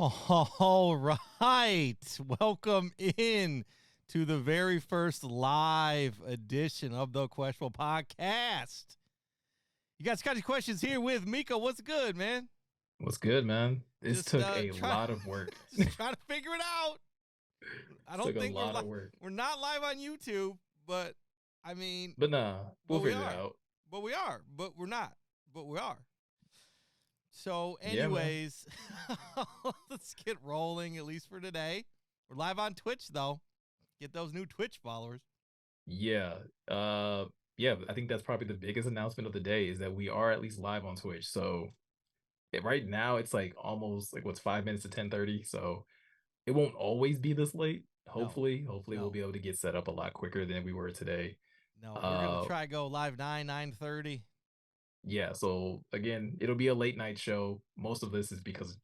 All right. Welcome in to the very first live edition of the Questionable Podcast. You got Scotty Questions here with Meko. What's good, man? What's good, man? This Just took a try lot of work. just trying to figure it out. I Took don't a think lot of work. we're not live on YouTube, but I mean, But nah, but we'll we figure it are. out. But we are. But we're not. But we are. So, Yeah, man. anyways, let's get rolling, at least for today. We're live on Twitch, though. Get those new Twitch followers. Yeah. Yeah, I think that's probably the biggest announcement of the day is that we are at least live on Twitch. So right now it's like almost like what's 5 minutes to 10:30. So it won't always be this late. No, Hopefully we'll no, be able to get set up a lot quicker than we were today. no. We're gonna Uh try go live 9:30. yeah, so again, it'll be a late night show. Most of this is because,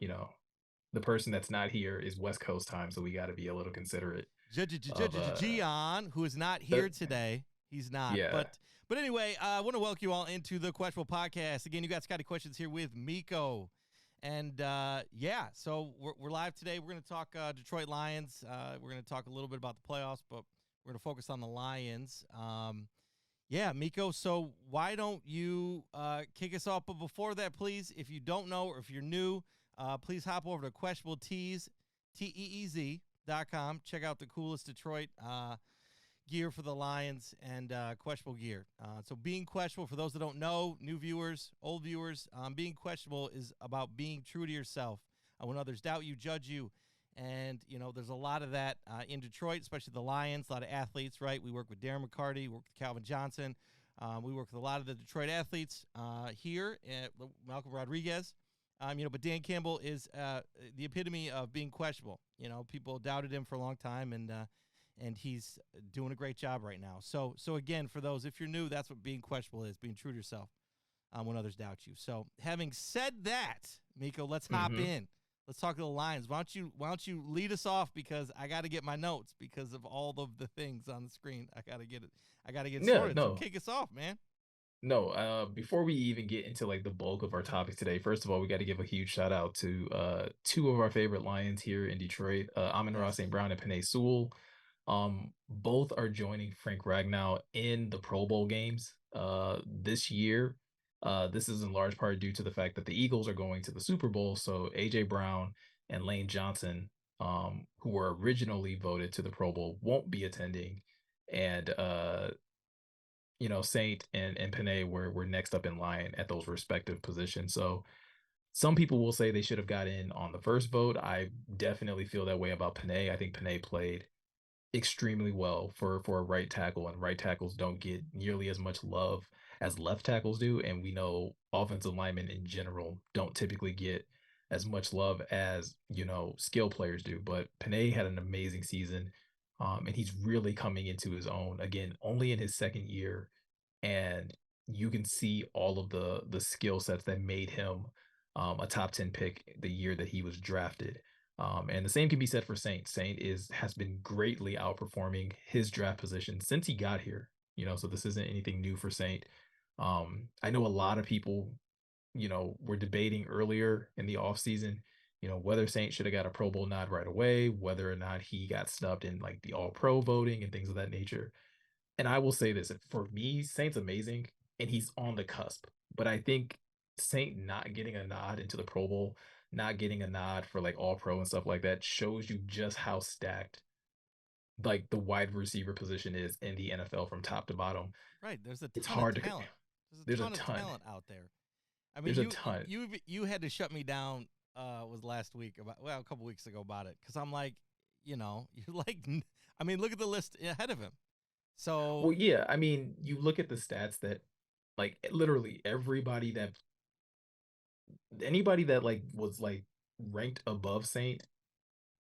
the person that's not here is West Coast time, so we got to be a little considerate of Gian, who is not here that. today. He's not. Yeah. But anyway, I want to welcome you all into the Questionable Podcast. Again, you got Scotty Questions here with Meko. And yeah, so we're live today. We're going to talk Detroit Lions. We're going to talk a little bit about the playoffs, but we're going to focus on the Lions. Yeah, Meko, so why don't you kick us off? But before that, please, if you don't know or if you're new, please hop over to Questionable Tees, TEEZ.com. Check out the coolest Detroit gear for the Lions and questionable gear. So being questionable, for those that don't know, new viewers, old viewers, being questionable is about being true to yourself. When others doubt you, judge you. And, there's a lot of that in Detroit, especially the Lions, a lot of athletes, right? We work with Darren McCarty, we work with Calvin Johnson. We work with a lot of the Detroit athletes here, Malcolm Rodriguez. But Dan Campbell is the epitome of being questionable. People doubted him for a long time, and he's doing a great job right now. So again, for those, if you're new, that's what being questionable is, being true to yourself when others doubt you. So having said that, Meko, let's hop in. Let's talk to the Lions. Why don't you lead us off, because I got to get my notes because of all of the things on the screen. I got to get Yeah, started. So no. kick us off, man. No, before we even get into like the bulk of our topics today, first of all, we got to give a huge shout out to two of our favorite Lions here in Detroit, Amon-Ra Yes. St. Brown and Penei Sewell. Both are joining Frank Ragnow in the Pro Bowl games this year. This is in large part due to the fact that the Eagles are going to the Super Bowl. So AJ Brown and Lane Johnson, who were originally voted to the Pro Bowl, won't be attending. And Saint and Panay were next up in line at those respective positions. So some people will say they should have got in on the first vote. I definitely feel that way about Panay. I think Panay played extremely well for a right tackle, and right tackles don't get nearly as much love as left tackles do. And we know offensive linemen in general don't typically get as much love as, skill players do. But Panay had an amazing season. And he's really coming into his own again, only in his second year. And you can see all of the skill sets that made him a top 10 pick the year that he was drafted. And the same can be said for Saint. Saint has been greatly outperforming his draft position since he got here. So this isn't anything new for Saint. I know a lot of people, were debating earlier in the offseason, whether Saint should have got a Pro Bowl nod right away, whether or not he got snubbed in like the All Pro voting and things of that nature. And I will say this, for me, Saint's amazing and he's on the cusp. But I think Saint not getting a nod into the Pro Bowl, not getting a nod for like All Pro and stuff like that shows you just how stacked like the wide receiver position is in the NFL from top to bottom. Right. There's a It's ton of hard to talent. There's a there's a ton of ton. talent out there. I mean, There's a ton. you had to shut me down. Was last week a couple weeks ago about it, because I'm like, you're like, I mean, look at the list ahead of him. So Well, yeah, I mean, you look at the stats that like literally anybody that like was like ranked above Saint,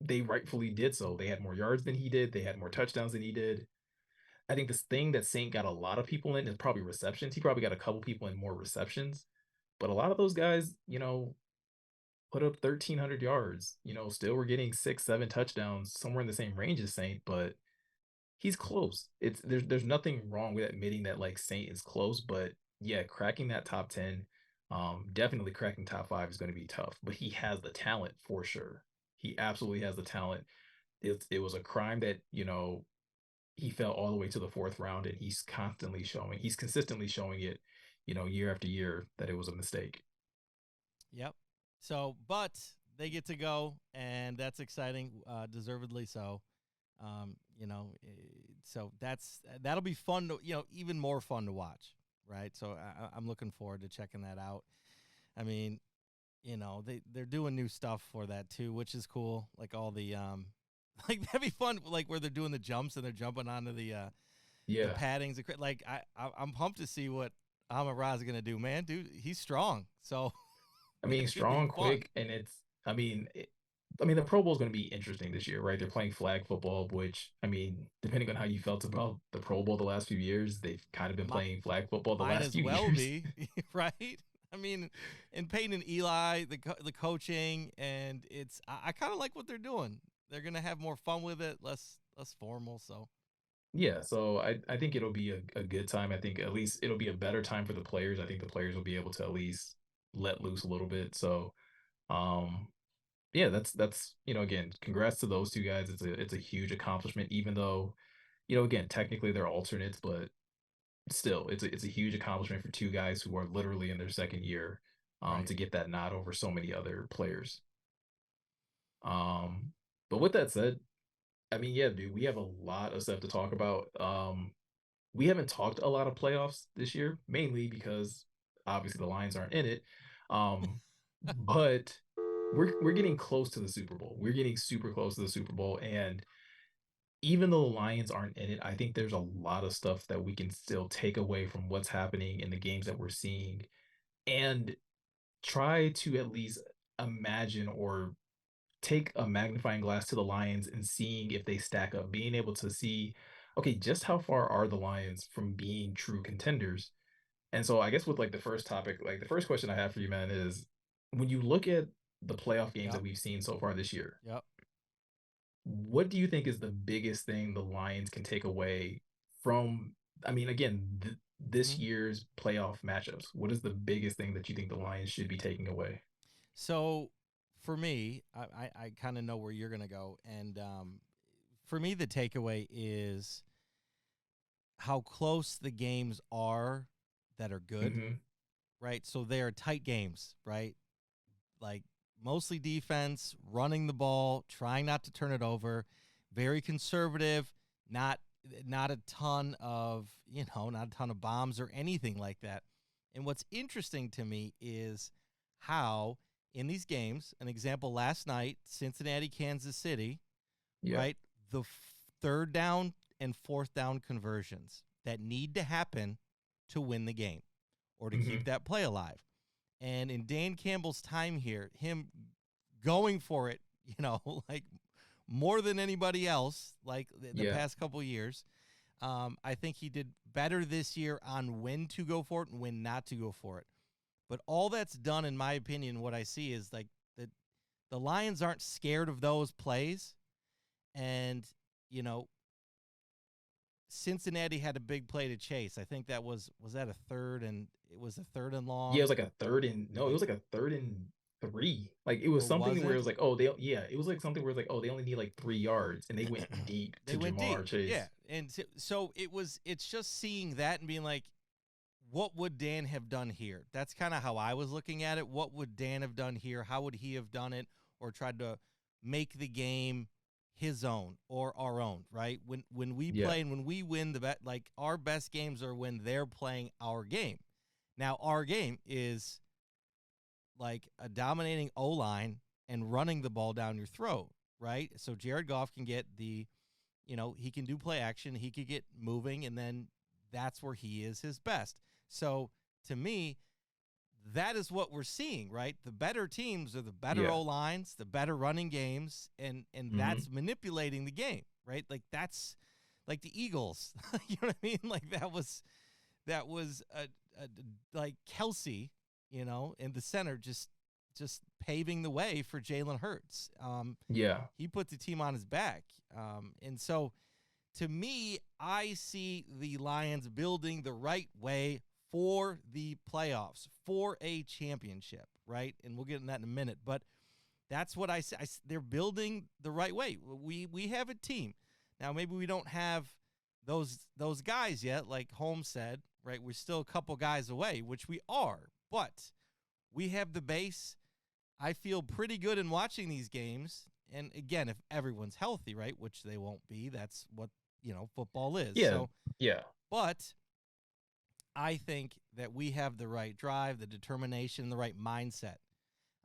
they rightfully did so. They had more yards than he did, they had more touchdowns than he did. I think this thing that Saint got a lot of people in is probably receptions. He probably got a couple people in more receptions, but a lot of those guys, put up 1,300 yards. Still we're getting 6, 7 touchdowns, somewhere in the same range as Saint, but he's close. There's nothing wrong with admitting that like Saint is close, but yeah, cracking that top 10, definitely cracking top 5 is going to be tough. But he has the talent for sure. He absolutely has the talent. It was a crime that, he fell all the way to the 4th round, and he's consistently showing it, year after year that it was a mistake. Yep. So, but they get to go, and that's exciting, deservedly so. So that'll be fun to, even more fun to watch, right? So I'm looking forward to checking that out. I mean, they're doing new stuff for that too, which is cool. Like all the like that'd be fun, like where they're doing the jumps and they're jumping onto the Yeah. paddings. Like I'm pumped to see what amon-ra is gonna do, man. Dude, he's strong, so I mean, it's gonna be strong, fun. quick, and the Pro Bowl is going to be interesting this year, right? They're playing flag football, which, depending on how you felt about the Pro Bowl the last few years, they've kind of been My, playing flag football the Might last as few well years. be, right? I mean, and Peyton and Eli, the coaching, and I kind of like what they're doing. They're gonna have more fun with it, less formal. So Yeah, so I think it'll be a good time. I think at least it'll be a better time for the players. I think the players will be able to at least let loose a little bit. So, um, yeah, that's again, congrats to those two guys. It's a huge accomplishment, even though, again, technically they're alternates, but still, it's a huge accomplishment for two guys who are literally in their second year, right, to get that nod over so many other players. Um, but with that said, yeah, dude, we have a lot of stuff to talk about. We haven't talked a lot of playoffs this year, mainly because obviously the Lions aren't in it. But we're getting close to the Super Bowl. We're getting super close to the Super Bowl, and even though the Lions aren't in it, I think there's a lot of stuff that we can still take away from what's happening in the games that we're seeing, and try to at least imagine or take a magnifying glass to the Lions and seeing if they stack up, being able to see, okay, just how far are the Lions from being true contenders? And so I guess with like the first topic, like the first question I have for you, man, is when you look at the playoff games that yep, we've seen so far this year, yep. what do you think is the biggest thing the Lions can take away from, again, this hmm year's playoff matchups? What is the biggest thing that you think the Lions should be taking away? So for me, I kind of know where you're gonna go, and for me, the takeaway is how close the games are that are good, Hmm. right? So they are tight games, right? Like mostly defense, running the ball, trying not to turn it over, very conservative, not not a ton of, not a ton of bombs or anything like that. And what's interesting to me is how in these games, an example last night, Cincinnati, Kansas City, Yeah. right? The third down and fourth down conversions that need to happen to win the game or to keep Hmm. that play alive. And in Dan Campbell's time here, him going for it, like more than anybody else, like the Yeah. past couple years, I think he did better this year on when to go for it and when not to go for it. But all that's done, in my opinion, what I see is like the Lions aren't scared of those plays. And, you know, Cincinnati had a big play to chase. I think that was that a third and it was a third and Yeah, it long. was like a third and no, it Like, was like a third and three. Like it was or something was where it it? was like, oh, it was like something where it's like, oh, they only need like 3 yards, and they went deep They to went Jamar deep. Yeah. Chase. And so it's just seeing that and being like, what would Dan have done here? That's kind of how I was looking at it. What would Dan have done here? How would he have done it or tried to make the game his own or our own, right? When we Yeah, play and when we win the bet, like our best games are when they're playing our game. Now our game is like a dominating O-line and running the ball down your throat, right? So Jared Goff can get he can do play action, he could get moving, and then that's where he is his best. So to me, that is what we're seeing, right? The better teams are the better yeah, O lines, the better running games, and hmm, that's manipulating the game, right? Like that's like the Eagles. You know what I mean? Like that was a like Kelsey, in the center, just paving the way for Jalen Hurts. yeah, He put the team on his back, and so to me, I see the Lions building the right way for the playoffs, for a championship, right? And we'll get in that in a minute. But That's what I say. They're building the right way. We have a team now. Maybe we don't have those guys yet, like Holmes said. Right, we're still a couple guys away, which we are, but we have the base. I feel pretty good in watching these games. And again, if everyone's healthy, right, which they won't be, that's what football is. Yeah, So, yeah, but I think that we have the right drive, the determination, the right mindset.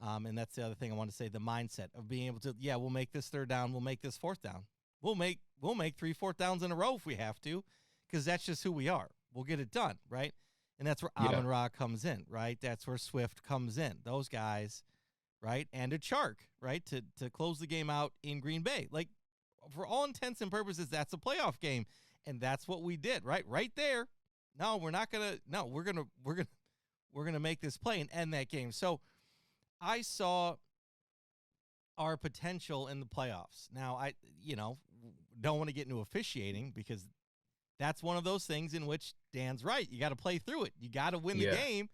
And that's the other thing I want to say, the mindset of being able to, we'll make this third down. We'll make this fourth down. We'll make 3 4th downs in a row if we have to, because that's just who we are. We'll get it done, right? And that's where yeah, amon-ra comes in, right? That's where Swift comes in. Those guys, right? And a Chark, right? To close the game out in Green Bay. Like, for all intents and purposes, that's a playoff game. And that's what we did, right? Right there. No, we're not gonna. No, we're gonna make this play and end that game. So I saw our potential in the playoffs. Now I, don't want to get into officiating because that's one of those things in which Dan's right. You got to play through it. You got to win the yeah, game.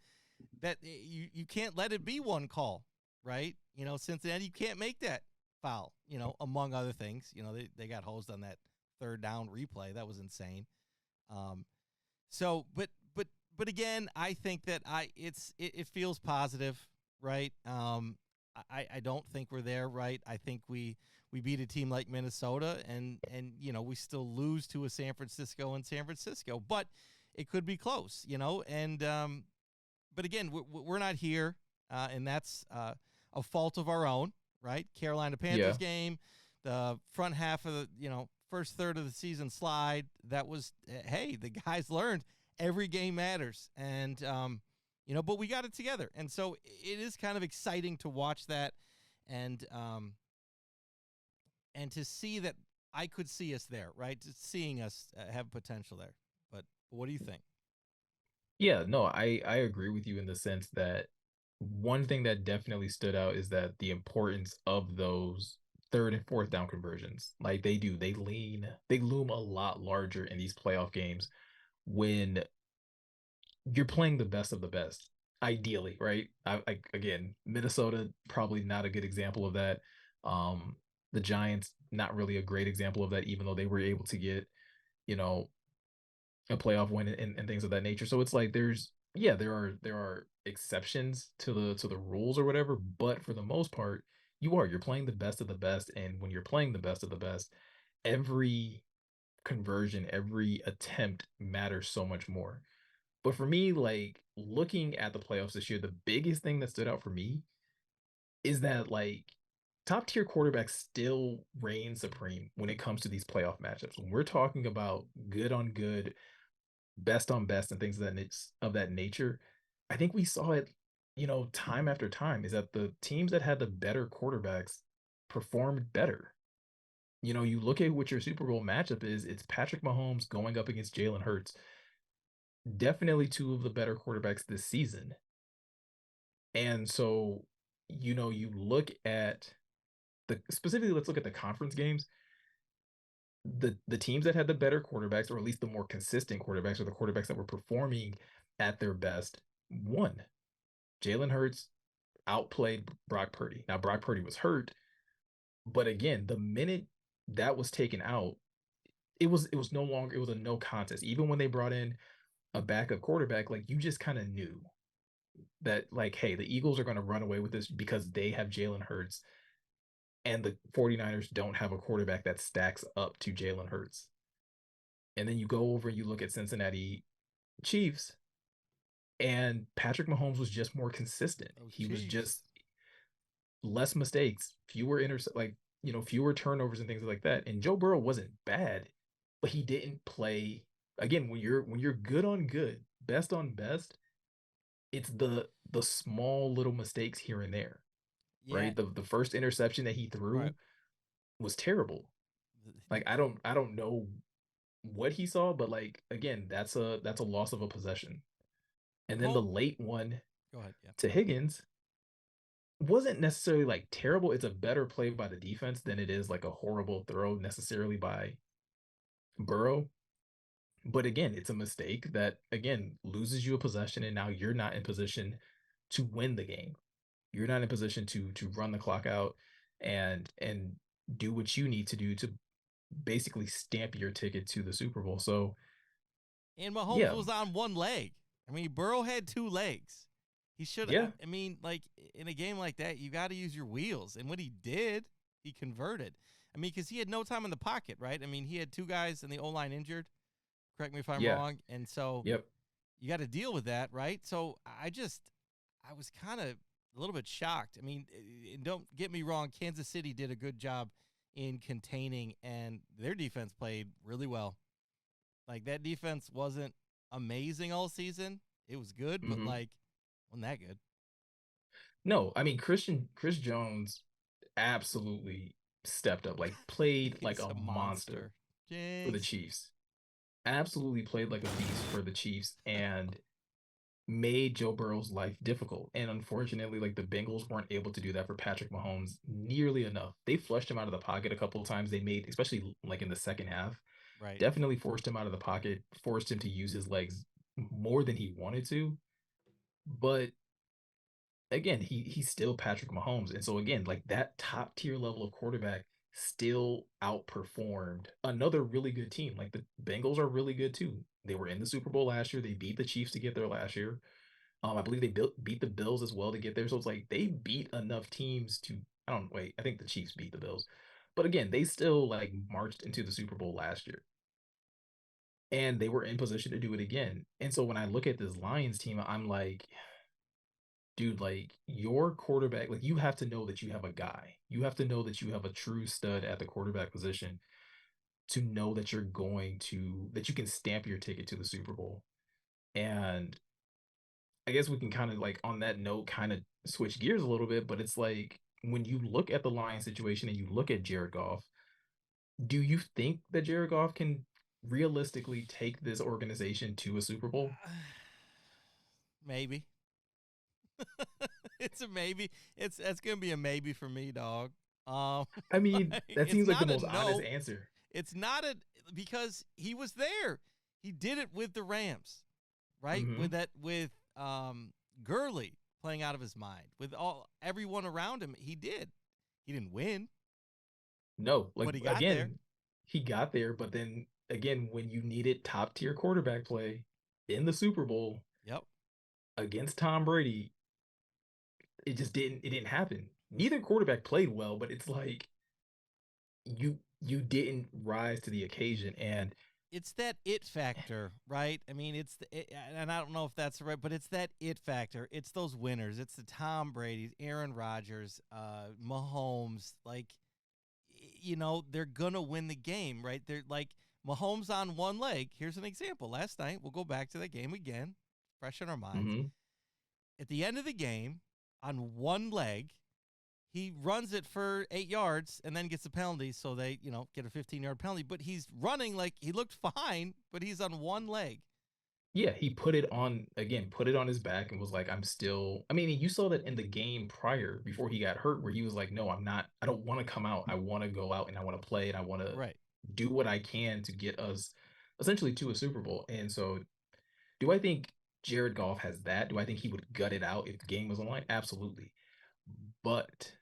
That you can't let it be one call, right? Cincinnati, you can't make that foul. Among other things. They got hosed on that third down replay. That was insane. So, but again, I think that it feels positive, right? I don't think we're there, right? I think we beat a team like Minnesota, and we still lose to a San Francisco, but it could be close, and but again, we're not here, and that's a fault of our own, right? Carolina yeah. Panthers game, the front half of the first third of the season slide. That was, hey, the guys learned every game matters, and but we got it together, and so it is kind of exciting to watch that, and to see that I could see us there, right? Just seeing us have potential there. But what do you think? Yeah, no, I agree with you in the sense that one thing that definitely stood out is that the importance of those third and fourth down conversions. Like they loom a lot larger in these playoff games when you're playing the best of the best, ideally, right? Again, Minnesota probably not a good example of that. The Giants not really a great example of that, even though they were able to get, you know, a playoff win and things of that nature. So it's like there are exceptions to the rules or whatever, but for the most part, you're playing the best of the best, and when you're playing the best of the best, every conversion, every attempt matters so much more. But for me, like looking at the playoffs this year, the biggest thing that stood out for me is that like top tier quarterbacks still reign supreme when it comes to these playoff matchups. When we're talking about good on good, best on best, and things of that nature, I think we saw it, time after time. Is that the teams that had the better quarterbacks performed better. You look at what your Super Bowl matchup is. It's Patrick Mahomes going up against Jalen Hurts, definitely two of the better quarterbacks this season. And so, you look at specifically, let's look at the conference games. The teams that had the better quarterbacks, or at least the more consistent quarterbacks, or the quarterbacks that were performing at their best, won. Jalen Hurts outplayed Brock Purdy. Now Brock Purdy was hurt, but again, the minute that was taken out, it was no longer, it was a no contest. Even when they brought in a backup quarterback, like you just kind of knew that, like, hey, the Eagles are going to run away with this because they have Jalen Hurts, and the 49ers don't have a quarterback that stacks up to Jalen Hurts. And then you go over and you look at Cincinnati Chiefs, and Patrick Mahomes was just more consistent. Those He was Chiefs. just less mistakes, fewer turnovers and things like that. And Joe Burrow wasn't bad, but he didn't play. Again, when you're good on good, best on best, it's the small little mistakes here and there, Yeah. right? The first interception that he Right. threw was terrible. Like I don't know what he saw, but like again, that's a loss of a possession. And then the Well, late one go ahead. Yeah. to Higgins wasn't necessarily like terrible. It's a better play by the defense than it is like a horrible throw necessarily by Burrow. But again, it's a mistake that again loses you a possession, and now you're not in position to win the game. You're not in a position to run the clock out and do what you need to do to basically stamp your ticket to the Super Bowl. So And Mahomes yeah, was on one leg. I mean, Burrow had two legs. He should. yeah, I mean, like in a game like that, you got to use your wheels. And what he did, he converted. I mean, because he had no time in the pocket, right? I mean, he had two guys in the O line injured. Correct me if I'm yeah, wrong. And so yep. you got to deal with that, right? So I was kind of a little bit shocked. I mean, don't get me wrong. Kansas City did a good job in containing, and their defense played really well. Like that defense wasn't amazing all season. It was good, but Hmm. like wasn't that good. No, I mean Chris Jones absolutely stepped up, like played like He's a a monster monster. for the Jinx. Chiefs. Absolutely played like a beast for the Chiefs and made Joe Burrow's life difficult. And unfortunately, like the Bengals weren't able to do that for Patrick Mahomes nearly enough. They flushed him out of the pocket a couple of times. They made, especially like in the second half, Right. definitely forced him out of the pocket, forced him to use his legs more than he wanted to. But again, he's still Patrick Mahomes. And so again, like that top tier level of quarterback still outperformed another really good team. Like the Bengals are really good too. They were in the Super Bowl last year. They beat the Chiefs to get there last year. I believe they beat the Bills as well to get there. So it's like they beat enough teams to. I don't wait. I think the Chiefs beat the Bills, but again, they still like marched into the Super Bowl last year, and they were in position to do it again. And so when I look at this Lions team, I'm like, dude, like your quarterback, like you have to know that you have a guy. You have to know that you have a true stud at the quarterback position to know that you're going to that you can stamp your ticket to the Super Bowl. And I guess we can kind of like on that note kind of switch gears a little bit, but it's like when you look at the Lions situation and you look at Jared Goff, do you think that Jared Goff can realistically take this organization to a Super Bowl? Maybe. It's a maybe. It's gonna be a maybe for me, dog. Um, I mean, that it's seems like the not a most honest no. answer. It's not a because he was there. He did it with the Rams, right? Hmm. With Gurley playing out of his mind, with all everyone around him. He did. He didn't win, No, like but he got there. again, he got there, but then again, when you needed top tier quarterback play in the Super Bowl Yep. against Tom Brady, it didn't happen. Neither quarterback played well, but it's like you didn't rise to the occasion. And It's that it factor, right? I mean, and I don't know if that's right, but it's that it factor. It's those winners. It's the Tom Brady's, Aaron Rodgers, Mahomes. Like, they're gonna win the game, right? They're like Mahomes on one leg. Here's an example. Last night, we'll go back to that game again, fresh in our minds. mhm, At the end of the game, on one leg, he runs it for 8 yards and then gets a penalty. So they, get a 15-yard penalty. But he's running like he looked fine, but he's on one leg. yeah, he put it on again, put it on his back and was like, I'm still I mean, you saw that in the game prior before he got hurt where he was like, no, I'm not, I don't want to come out. I want to go out and I want to play and I want to Right. do what I can to get us essentially to a Super Bowl. And so do I think Jared Goff has that? Do I think he would gut it out if the game was online? Absolutely. But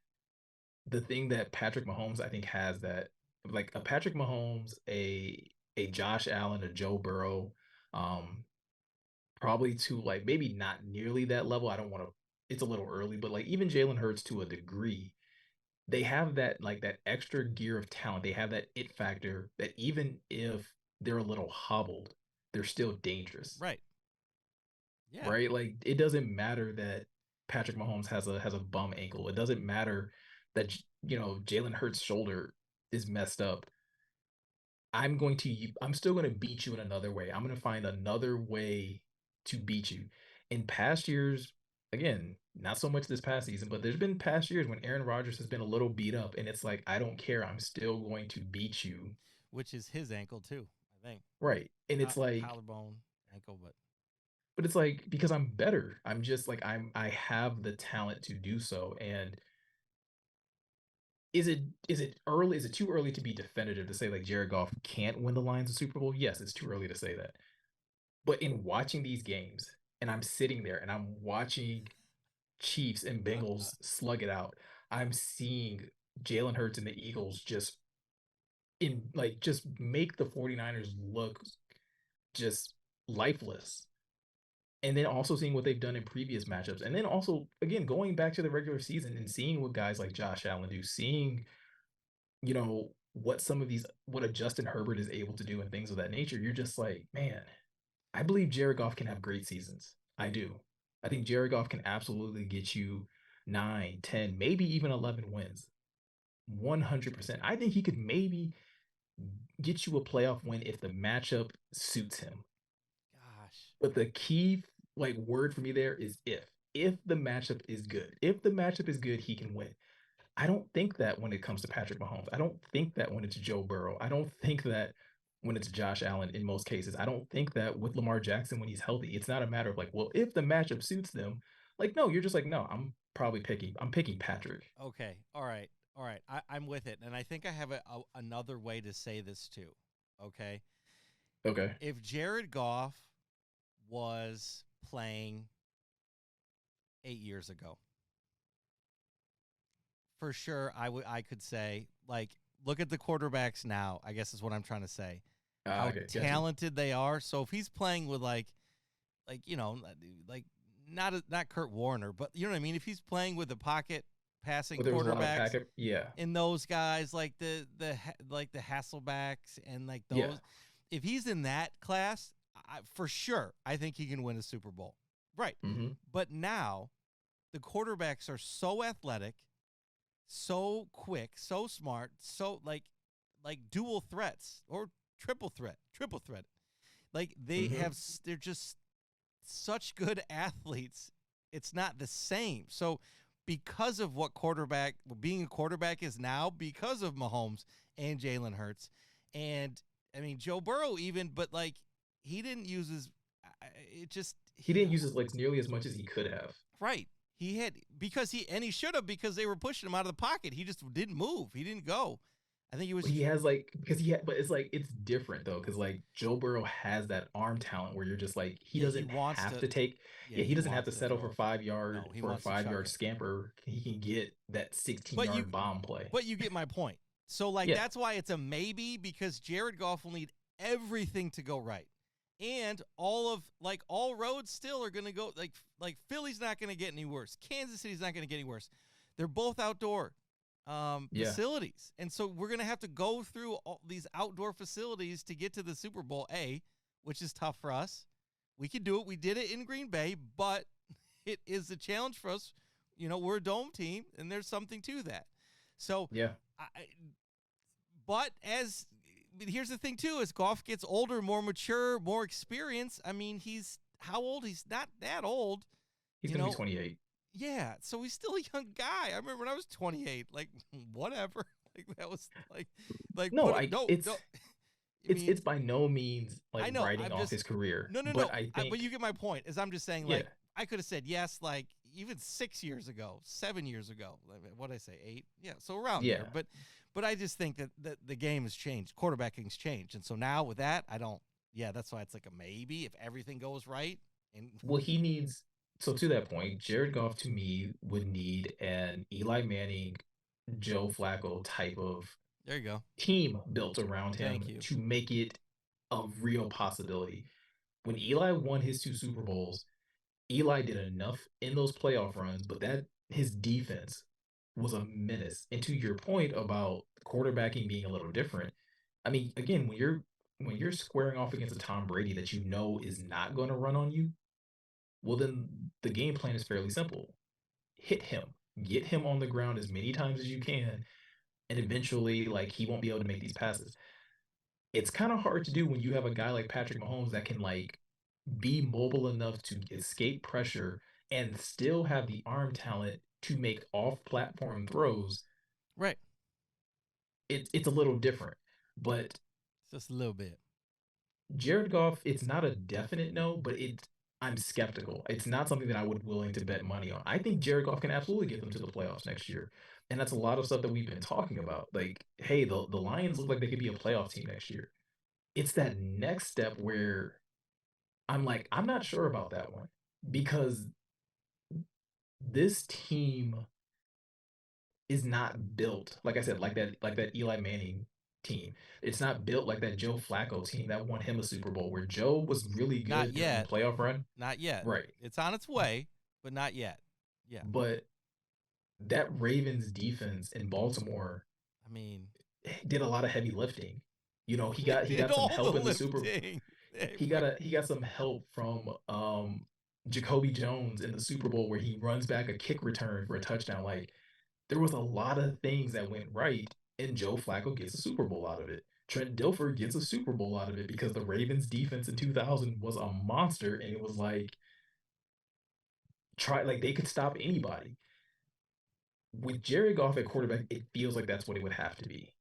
the thing that Patrick Mahomes I think has that like a Patrick Mahomes, a Josh Allen, a Joe Burrow, um, probably to like maybe not nearly that level. I don't want to. It's a little early, but like even Jalen Hurts to a degree, they have that like that extra gear of talent. They have that it factor that even if they're a little hobbled, they're still dangerous, Right. Yeah. right? Like it doesn't matter that Patrick Mahomes has a bum ankle. It doesn't matter that Jalen Hurts' shoulder is messed up. I'm still going to beat you in another way. I'm going to find another way to beat you. In past years, again, not so much this past season, but there's been past years when Aaron Rodgers has been a little beat up and it's like, I don't care. I'm still going to beat you. Which is his ankle too, I think. Right. And it's like, Collarbone, ankle, but but it's like, because I'm better. I'm just like, I have the talent to do so. And is it early? Is it too early to be definitive to say like Jared Goff can't win the Lions a Super Bowl? Yes, it's too early to say that. But in watching these games, and I'm sitting there and I'm watching Chiefs and Bengals slug it out. I'm seeing Jalen Hurts and the Eagles just make the 49ers look just lifeless. And then also seeing what they've done in previous matchups. And then also, again, going back to the regular season and seeing what guys like Josh Allen do, seeing, what a Justin Herbert is able to do and things of that nature. You're just like, man, I believe Jared Goff can have great seasons. I do. I think Jared Goff can absolutely get you 9, 10, maybe even 11 wins. 100%. I think he could maybe get you a playoff win if the matchup suits him. Gosh. But the key word for me there is if. If the matchup is good. If the matchup is good, he can win. I don't think that when it comes to Patrick Mahomes. I don't think that when it's Joe Burrow. I don't think that when it's Josh Allen in most cases. I don't think that with Lamar Jackson when he's healthy. It's not a matter of well, if the matchup suits them, no, you're just no, I'm picking Patrick. Okay. All right. All right. I'm with it. And I think I have another way to say this too. Okay. Okay. If Jared Goff was playing 8 years ago, for sure I could say, look at the quarterbacks now, I guess is what I'm trying to say. How Okay, talented they are. So if he's playing with not Kurt Warner, but you know what I mean? If he's playing with a pocket passing quarterbacks yeah. and those guys like the Hasselbacks and those, Yeah. if he's in that class, for sure, I think he can win a Super Bowl. Right. Mm-hmm. But now the quarterbacks are so athletic, so quick, so smart, so like dual threats or triple threat. Mm-hmm. They're just such good athletes. It's not the same. So because of what being a quarterback is now, because of Mahomes and Jalen Hurts, and I mean Joe Burrow even, but he didn't use his. He didn't use his legs nearly as much as he could have. Right. He had he should have, because they were pushing him out of the pocket. He just didn't move. He didn't go. I think he was. He has because but it's different though because Joe Burrow has that arm talent where you're just he Yeah, he doesn't wants have to. to take Yeah, he he doesn't have wants to to settle for throw it. five No, yard he for a wants to five chuck yard it. scamper. He can get that 16 But yard bomb play. you get my point. So Yeah. that's why it's a maybe, because Jared Goff will need everything to go right, and all roads still are going to go Philly's not going to get any worse. Kansas City's not going to get any worse. They're both outdoor Yeah. facilities, and so we're going to have to go through all these outdoor facilities to get to the Super Bowl, which is tough for us. We can do it. We did it in Green Bay, but it is a challenge for us. We're a dome team, and there's something to that. So, Yeah. but here's the thing too: as Goff gets older, more mature, more experience. I mean, he's how old? He's not that old. He's going to be 28. Yeah, so he's still a young guy. I remember when I was 28. Whatever. That was No, no. I mean, it's by no means I know. writing I'm off just his career, no. but I But you think get my point. As I'm just saying, yeah. I could have said yes, even 6 years ago, 7 years ago. What did I say? 8? Yeah, so around there. Yeah. But I just think that the game has changed. Quarterbacking's changed, and so now with that, I don't. Yeah, that's why it's a maybe if everything goes right. And Well, he needs so to that point, Jared Goff to me would need an Eli Manning, Joe Flacco type of there you go. team built around Thank him you. to make it a real possibility. When Eli won his 2 Super Bowls, Eli did enough in those playoff runs, but that his defense was a menace. And to your point about quarterbacking being a little different, I mean, again, when you're squaring off against a Tom Brady that you know is not going to run on you, well, then the game plan is fairly simple. Hit him, get him on the ground as many times as you can, and eventually, he won't be able to make these passes. It's kind of hard to do when you have a guy like Patrick Mahomes that can be mobile enough to escape pressure and still have the arm talent to make off-platform throws. Right. It's a little different, but Just a little bit. Jared Goff, it's not a definite no, but I'm skeptical. It's not something that I would be willing to bet money on. I think Jared Goff can absolutely get them to the playoffs next year. And that's a lot of stuff that we've been talking about. Hey, the Lions look like they could be a playoff team next year. It's that next step where I'm not sure about that one because this team is not built, like I said, like that Eli Manning team. It's not built like that Joe Flacco team that won him a Super Bowl, where Joe was really Not good during the yet. playoff run. Not yet. Right. It's on its way, but not yet. Yeah. But that Ravens defense in Baltimore I mean, did a lot of heavy lifting. You know, he they got he did got some all the help in the Super. lifting. They He got some help from Jacoby Jones in the Super Bowl where he runs back a kick return for a touchdown. Like there was a lot of things that went right, and Joe Flacco gets a Super Bowl out of it. Trent Dilfer gets a Super Bowl out of it because the Ravens defense in 2000 was a monster, and it was like try like they could stop anybody. With Jared Goff at quarterback, it feels like that's what it would have to be.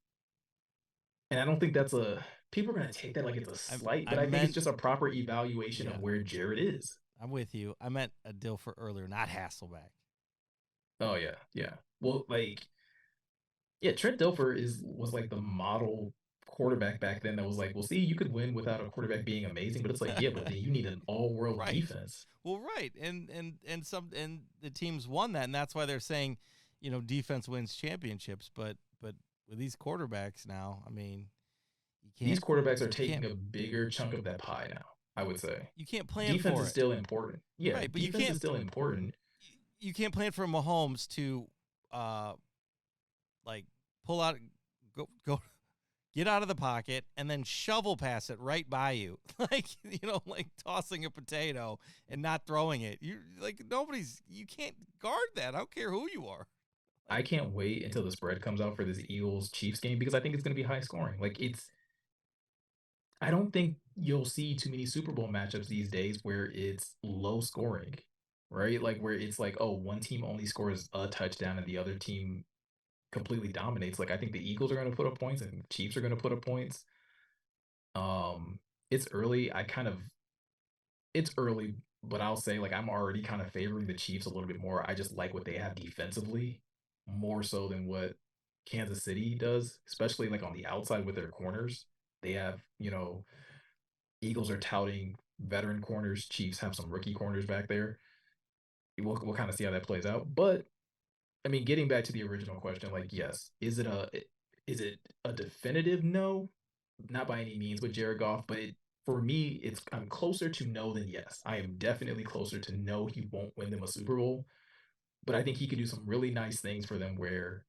And I don't think that's a people are going to take that like it's a slight, I but I think it's meant just a proper evaluation yeah. of where Jared is. I'm with you. I meant a Dilfer earlier, not Hasselback. Oh yeah, yeah. Well, like yeah, Trent Dilfer is was like the model quarterback back then that was like, well, see, you could win without a quarterback being amazing, but it's like, yeah, but then you need an all-world Right. defense. Well, right. And the teams won that, and that's why they're saying, defense wins championships. But with these quarterbacks now, I mean, you These can't quarterbacks are you can't taking a bigger chunk of that pie now, I would say. you can't plan Defense for is it. still important. Yeah, Right, but defense is still important. you can't plan for Mahomes to uh like pull out go get out of the pocket and then shovel pass it right by you. Like, like tossing a potato and not throwing it. You can't guard that. I don't care who you are. Like, I can't wait until the spread comes out for this Eagles Chiefs game because I think it's going to be high scoring. Like it's I don't think you'll see too many Super Bowl matchups these days where it's low scoring, right? Like where it's like, oh, one team only scores a touchdown and the other team completely dominates. Like I think the Eagles are going to put up points and the Chiefs are going to put up points. Um, it's early. It's early, but I'll say like I'm already kind of favoring the Chiefs a little bit more. I just like what they have defensively more so than what Kansas City does, especially like on the outside with their corners. They have, Eagles are touting veteran corners. Chiefs have some rookie corners back there. We'll kind of see how that plays out. But I mean, getting back to the original question, like, yes, is it a definitive no? Not by any means with Jared Goff, but for me, I'm closer to no than yes. I am definitely closer to no. He won't win them a Super Bowl, but I think he could do some really nice things for them where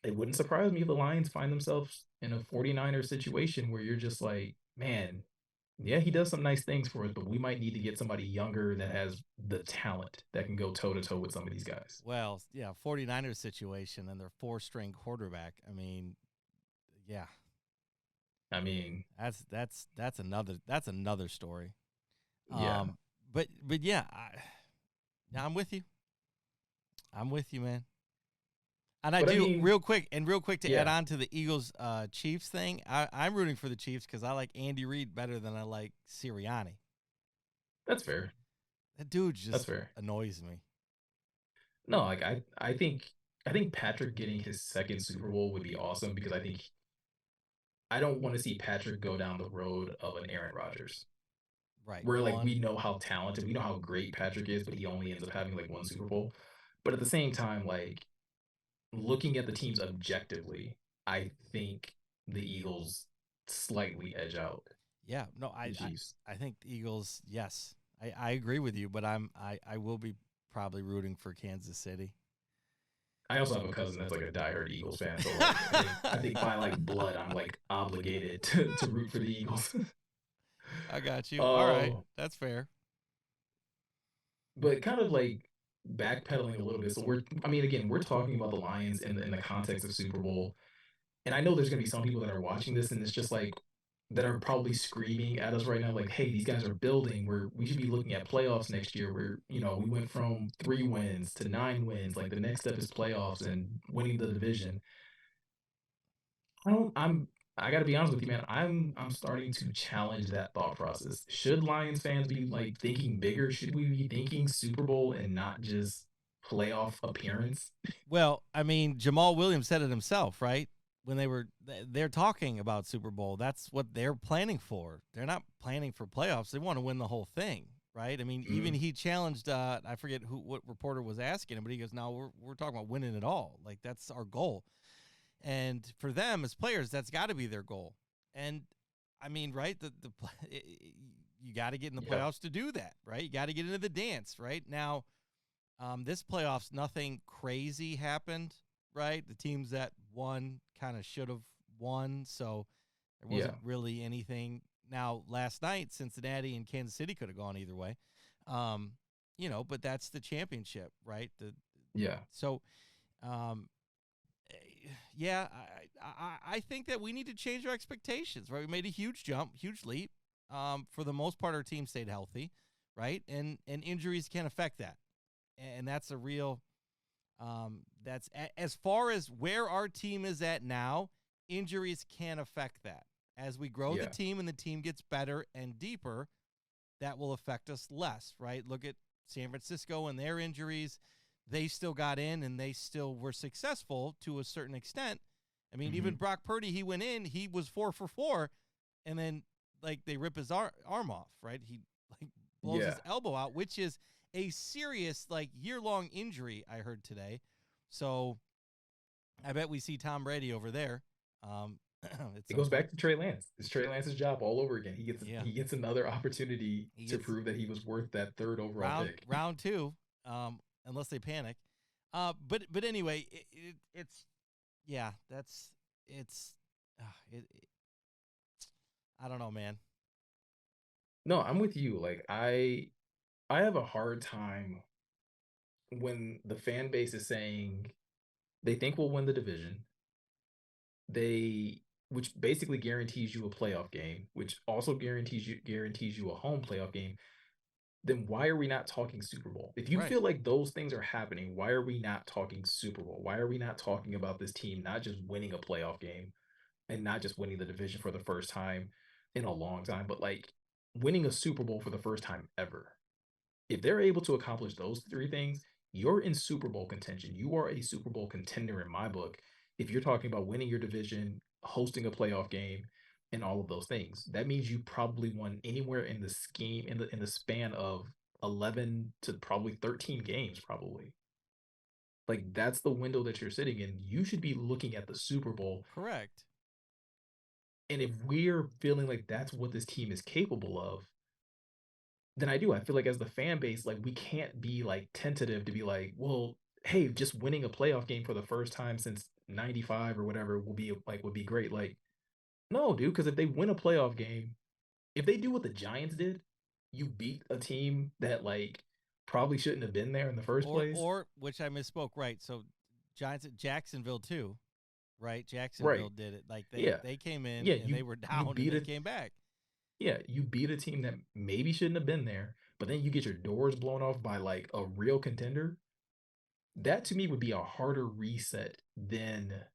it wouldn't surprise me if the Lions find themselves in a 49er situation where you're just like, man, yeah, he does some nice things for us, but we might need to get somebody younger that has the talent that can go toe to toe with some of these guys. well, yeah, 49ers situation and their four-string quarterback. I mean, yeah, I mean, that's another story. yeah. But yeah, I'm with you. I'm with you, man. And I But I do mean, real quick to add yeah, on to the Eagles Chiefs thing. I'm rooting for the Chiefs because I like Andy Reid better than I like Sirianni. that's fair. That dude That's just fair. annoys me. No, like I think Patrick getting his second Super Bowl would be awesome because I don't want to see Patrick go down the road of an Aaron Rodgers. Right. Where like One. we know how talented, we know how great Patrick is, but he only ends up having like one Super Bowl. But at the same time, like looking at the teams objectively, I think the Eagles slightly edge out Yeah. No, the Chiefs. I think the Eagles, yes. I agree with you, but I will be probably rooting for Kansas City. I also have a cousin that's like a diehard Eagles fan, so like I think by like blood, I'm like obligated to root for the Eagles. I got you. All right. Oh, That's fair. but kind of like backpedaling a little bit. So I mean, again, we're talking about the Lions in the context of Super Bowl, and I know there's gonna be some people that are watching this, and it's just like that are probably screaming at us right now, like, "Hey, these guys are building. We should be looking at playoffs next year. Where we went from 3 wins to 9 wins. Like the next step is playoffs and winning the division." I don't. I got to be honest with you, man. I'm starting to challenge that thought process. Should Lions fans be like thinking bigger? Should we be thinking Super Bowl and not just playoff appearance? Well, I mean, Jamal Williams said it himself, right? When they're talking about Super Bowl, that's what they're planning for. They're not planning for playoffs. They want to win the whole thing. right? I mean, even Mhm. he challenged. I forget what reporter was asking him, but he goes, "No, we're talking about winning it all. Like that's our goal." And for them as players, that's got to be their goal. And I mean, right? You got to get in the Yeah. playoffs to do that, right? You got to get into the dance, right? Now, this playoffs, nothing crazy happened, right? The teams that won kind of should have won, so there Yeah. wasn't really anything. Now, last night, Cincinnati and Kansas City could have gone either way, um, but that's the championship, right? Yeah. So, um, yeah, I think that we need to change our expectations, right? We made a huge jump, huge leap. For the most part, our team stayed healthy, right? And injuries can affect that, and that's a real. As far as where our team is at now. Injuries can affect that. As we grow the Yeah. team and the team gets better and deeper, that will affect us less, right? Look at San Francisco and their injuries. They still got in and they still were successful to a certain extent. I mean, even Mhm. Brock Purdy, he went in, he was 4 for 4, and then like they rip his arm off, right? He like blows his Yeah. elbow out, which is a serious like year-long injury, I heard today. So I bet we see Tom Brady over there at It some goes point. back to Trey Lance. It's Trey Lance's job all over again. Yeah, He gets another opportunity he to gets prove that he was worth that third overall round pick. round two, unless they panic. But anyway, it's yeah, that's it's it. I don't know, man. No, I'm with you. Like I have a hard time when the fan base is saying they think we'll win the division. They which basically guarantees you a playoff game, which also guarantees you a home playoff game. Then why are we not talking Super Bowl? If you Right. feel like those things are happening, why are we not talking Super Bowl? Why are we not talking about this team not just winning a playoff game and not just winning the division for the first time in a long time, but like winning a Super Bowl for the first time ever? If they're able to accomplish those three things, you're in Super Bowl contention. You are a Super Bowl contender in my book. If you're talking about winning your division, hosting a playoff game, and all of those things, that means you probably won anywhere in the scheme in the span of 11 to probably 13 games, probably. Like that's the window that you're sitting in. You should be looking at the Super Bowl. Correct. And if we're feeling like that's what this team is capable of, then I do. I feel like as the fan base, like we can't be like tentative to be like, well, hey, just winning a playoff game for the first time since 95 or whatever would be great. Like, no, dude, because if they win a playoff game, if they do what the Giants did, you beat a team that like probably shouldn't have been there in the first place. Or which I misspoke. Right. So Giants at Jacksonville too. Right. Jacksonville Right. did it. Like Yeah. they came in Yeah, and they were down and they came back. you beat a team that maybe shouldn't have been there, but then you get your doors blown off by like a real contender. That to me would be a harder reset than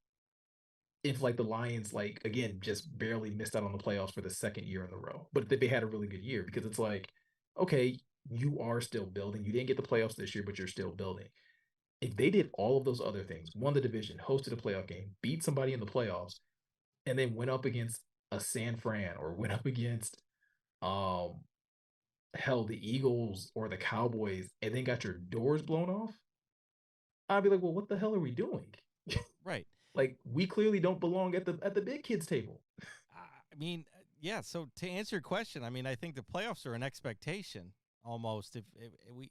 if like the Lions like again just barely missed out on the playoffs for the second year in a row. But they had a really good year because it's like, okay, you are still building. You didn't get the playoffs this year, but you're still building. If they did all of those other things, won the division, hosted a playoff game, beat somebody in the playoffs, and then went up against a San Fran or went up against um hell the Eagles or the Cowboys and then got your doors blown off, I'd be like, well, what the hell are we doing? Right. Like we clearly don't belong at the big kids table. I mean, yeah. So to answer your question, I mean, I think the playoffs are an expectation almost. If we,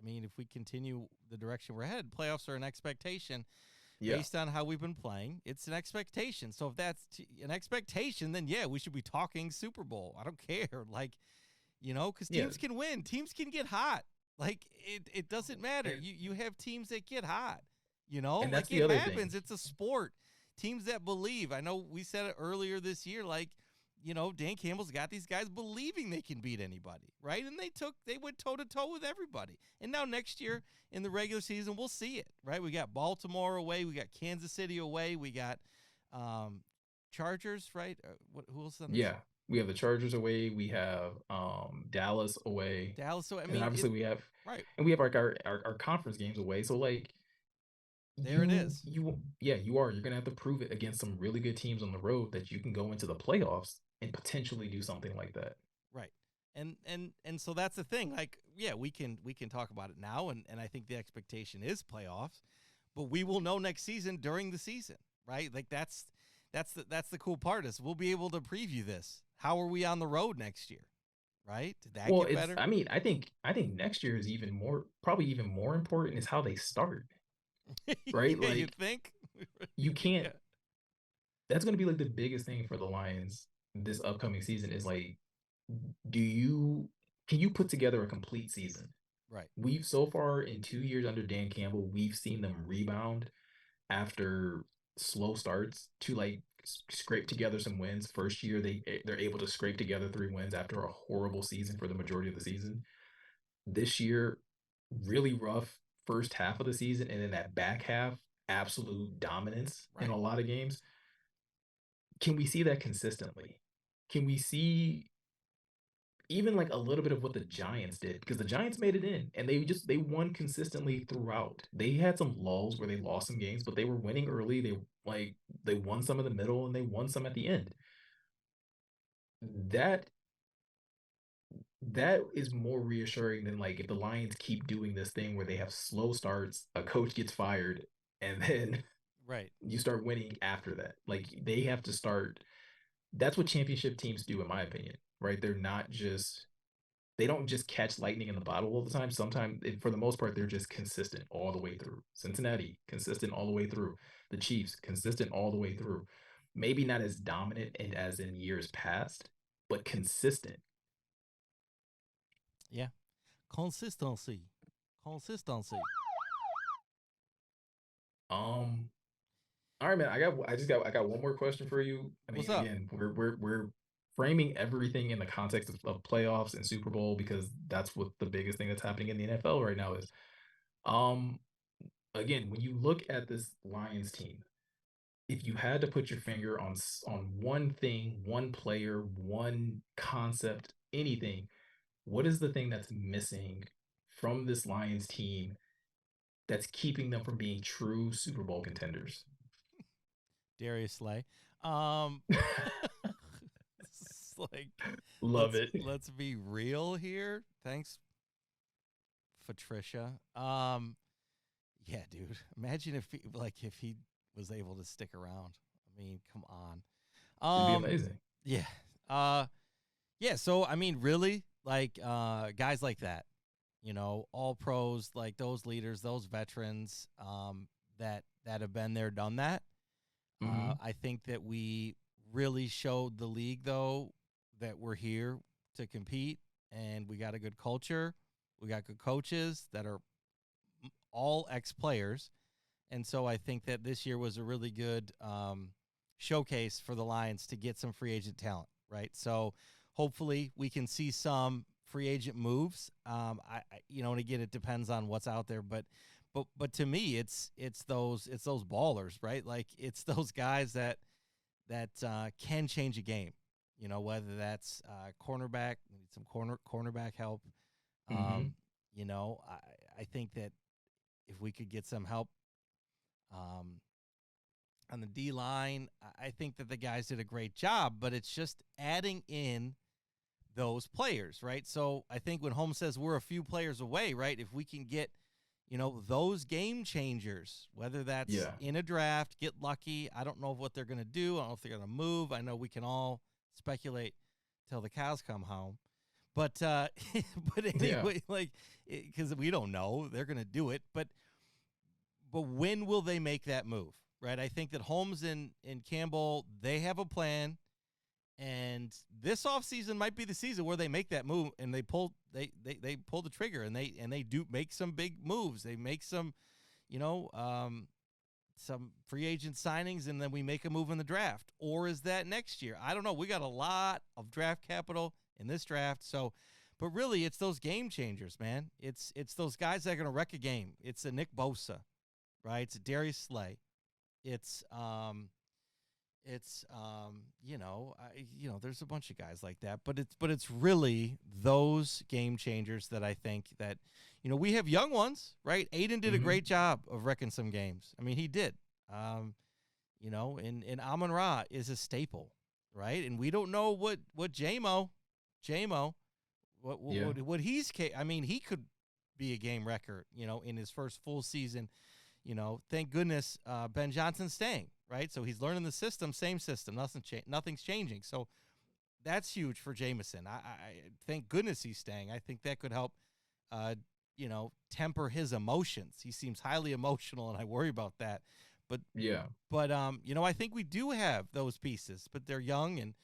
I mean, if we continue the direction we're headed, playoffs are an expectation Yeah. based on how we've been playing. It's an expectation. So if that's an expectation, then yeah, we should be talking Super Bowl. I don't care. Like, because Yeah. teams can win, teams can get hot. Like it doesn't matter. And, You have teams that get hot. and that's Like the it other thing. happens. It's a sport. Teams that believe. I know we said it earlier this year. Like, Dan Campbell's got these guys believing they can beat anybody, right? And they went toe to toe with everybody. And now next year in the regular season, we'll see it, right? We got Baltimore away, we got Kansas City away, we got Chargers, right? Who else on this? Yeah. We have the Chargers away, we have Dallas away, Dallas. So I and then mean, obviously we have right like our conference games away. So like there it is. you're gonna have to prove it against some really good teams on the road that you can go into the playoffs and potentially do something like that. Right. And so that's the thing. Like, yeah, we can talk about it now, and I think the expectation is playoffs, but we will know next season during the season, right? Like that's the cool part is we'll be able to preview this. How are we on the road next year, right? Did that Well, get better? I mean, I think next year is probably even more important is how they start, right? Yeah, you Like think? you can't Yeah, that's going to be like the biggest thing for the Lions this upcoming season is like do you can you put together a complete season? right, We've so far in 2 years under Dan Campbell, we've seen them rebound after slow starts to like scrape together some wins. First year they're able to scrape together 3 wins after a horrible season for the majority of the season. This year, really rough first half of the season, and then that back half, absolute dominance in right. a lot of games. Can we see that consistently? Can we see even like a little bit of what the Giants did? Because the Giants made it in and they won consistently throughout. They had some lulls where they lost some games, but they were winning early. They won some in the middle and they won some at the end. That that is more reassuring than like if the Lions keep doing this thing where they have slow starts, a coach gets fired, and then Right. you start winning after that. Like they have to start. That's what championship teams do, in my opinion. Right? They don't just catch lightning in the bottle all the time. Sometimes, for the most part, they're just consistent all the way through. Cincinnati, consistent all the way through. The Chiefs, consistent all the way through. Maybe not as dominant and as in years past, but consistent. Yeah. Consistency. Consistency. Um, all right, man. I got one more question for you. I What's mean, up? again, we're framing everything in the context of playoffs and Super Bowl because that's what the biggest thing that's happening in the NFL right now is. Um, again, when you look at this Lions team, if you had to put your finger on one thing, one player, one concept, anything, what is the thing that's missing from this Lions team that's keeping them from being true Super Bowl contenders? Darius Slay. Um it's like Love it. let's be real here. Thanks, Patricia. Yeah, dude. Imagine if he was able to stick around. I mean, come on. It'd be amazing. Yeah. Uh yeah, so I mean really like guys like that, all pros, like those leaders, those veterans that have been there, done that. Hmm. I think that we really showed the league, though, that we're here to compete and we got a good culture. We got good coaches that are all ex players. And so I think that this year was a really good showcase for the Lions to get some free agent talent, right? So hopefully we can see some free agent moves. And again, it depends on what's out there, but to me, it's those ballers, right? Like it's those guys that can change a game. Whether that's cornerback, need some cornerback help. Hmm. Um, I think that if we could get some help um, on the D line, I think that the guys did a great job. But it's just adding in those players, right? So I think when Holmes says we're a few players away, right? If we can get those game changers, whether that's Yeah. in a draft, get lucky. I don't know what they're going to do. I don't know if they're going to move. I know we can all speculate till the cows come home. But but Yeah. anyway, like because we don't know, they're going to do it. But when will they make that move? Right? I think that Holmes and Campbell, they have a plan, and this offseason might be the season where they make that move and they pull the trigger and they do make some big moves. They make you know, um, some free agent signings, and then we make a move in the draft. Or is that next year? I don't know. We got a lot of draft capital in this draft, so. But really, it's those game changers, man. It's those guys that are going to wreck a game. It's a Nick Bosa, right? It's a Darius Slay. It's there's a bunch of guys like that, but it's really those game changers that I think that we have young ones, right? Aiden did a Hmm. great job of wrecking some games. I mean, he did. And Amon-Ra is a staple, right? And we don't know what JMO Yeah. What he's I mean, he could be a game wrecker, in his first full season. Thank goodness Ben Johnson's staying, right? So he's learning the system, same system, nothing's changing. So that's huge for Jameson. I thank goodness he's staying. I think that could help, uh, temper his emotions. He seems highly emotional, and I worry about that. But Yeah. I think we do have those pieces, but they're young, and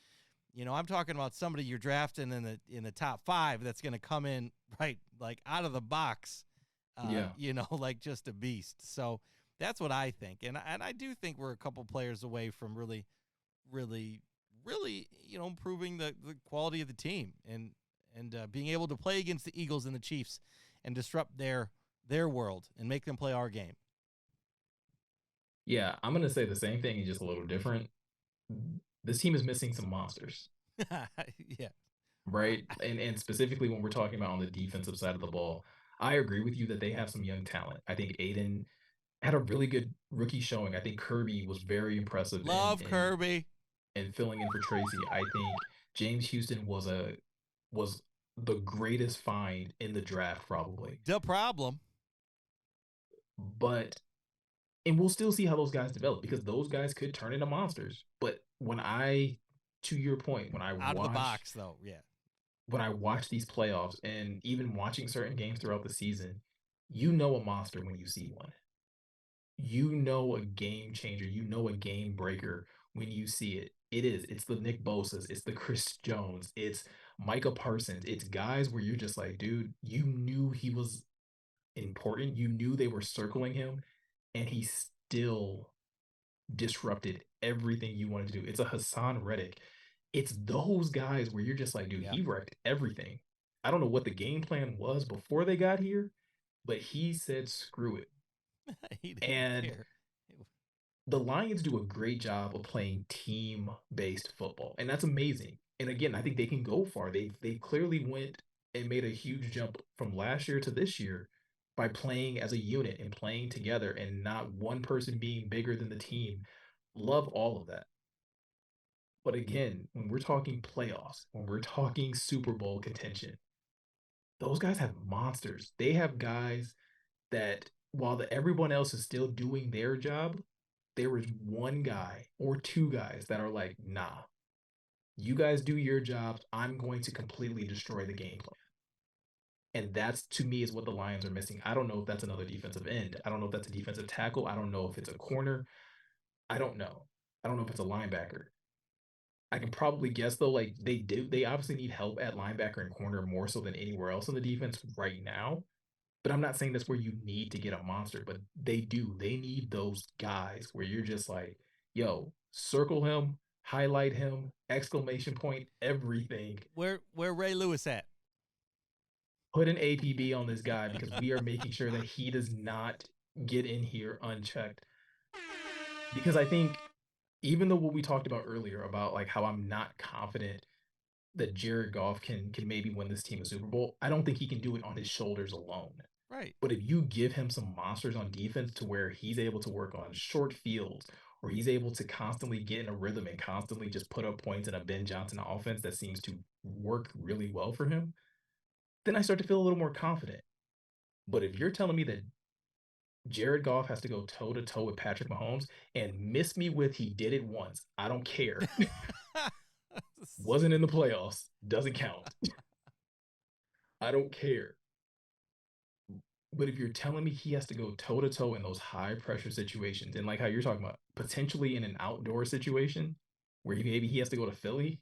I'm talking about somebody you're drafting in the top 5 that's going to come in right like out of the box, Yeah. like just a beast. So that's what I think, and I do think we're a couple players away from really, really, really, improving the quality of the team and being able to play against the Eagles and the Chiefs and disrupt their world and make them play our game. Yeah. I'm gonna say the same thing and just a little different. This team is missing some monsters, Yeah. right? And specifically when we're talking about on the defensive side of the ball, I agree with you that they have some young talent. I think Aiden had a really good rookie showing. I think Kirby was very impressive in Love Kirby. filling in for Tracy. I think James Houston was the greatest find in the draft probably. The problem. But and we'll still see how those guys develop because those guys could turn into monsters. But to your point, Out of the box, though, yeah. when I watch these playoffs and even watching certain games throughout the season, you know a monster when you see one. You know a game changer, you know a game breaker when you see it. It's the Nick Bosa's, it's the Chris Jones, it's Micah Parsons, it's guys where you're just like, dude, you knew he was important, you knew they were circling him, and he still disrupted everything you wanted to do. It's a Hassan Reddick. It's those guys where you're just like, dude, Yeah. he wrecked everything. I don't know what the game plan was before they got here, but he said, screw it. He didn't And care. the Lions do a great job of playing team-based football, and that's amazing. And again, I think they can go far. They clearly went and made a huge jump from last year to this year by playing as a unit and playing together and not one person being bigger than the team. Love all of that. But again, when we're talking playoffs, when we're talking Super Bowl contention, those guys have monsters. They have guys that while everyone else is still doing their job, there is one guy or two guys that are like, nah, you guys do your jobs. I'm going to completely destroy the game plan. And that's to me is what the Lions are missing. I don't know if that's another defensive end. I don't know if that's a defensive tackle. I don't know if it's a corner. I don't know. I don't know if it's a linebacker. I can probably guess though, like they obviously need help at linebacker and corner more so than anywhere else in the defense right now. But I'm not saying that's where you need to get a monster, but they do. They need those guys where you're just like, yo, circle him, highlight him, exclamation point, everything. Where Ray Lewis at? Put an APB on this guy because we are making sure that he does not get in here unchecked. Because I think even though what we talked about earlier about like how I'm not confident that Jared Goff can maybe win this team a Super Bowl, I don't think he can do it on his shoulders alone. Right. But if you give him some monsters on defense to where he's able to work on short fields, or he's able to constantly get in a rhythm and constantly just put up points in a Ben Johnson offense that seems to work really well for him, then I start to feel a little more confident. But if you're telling me that Jared Goff has to go toe to toe with Patrick Mahomes and miss me with he did it once, I don't care. Wasn't in the playoffs, doesn't count. I don't care. But if you're telling me he has to go toe to toe in those high pressure situations, and like how you're talking about, potentially in an outdoor situation where maybe he has to go to Philly,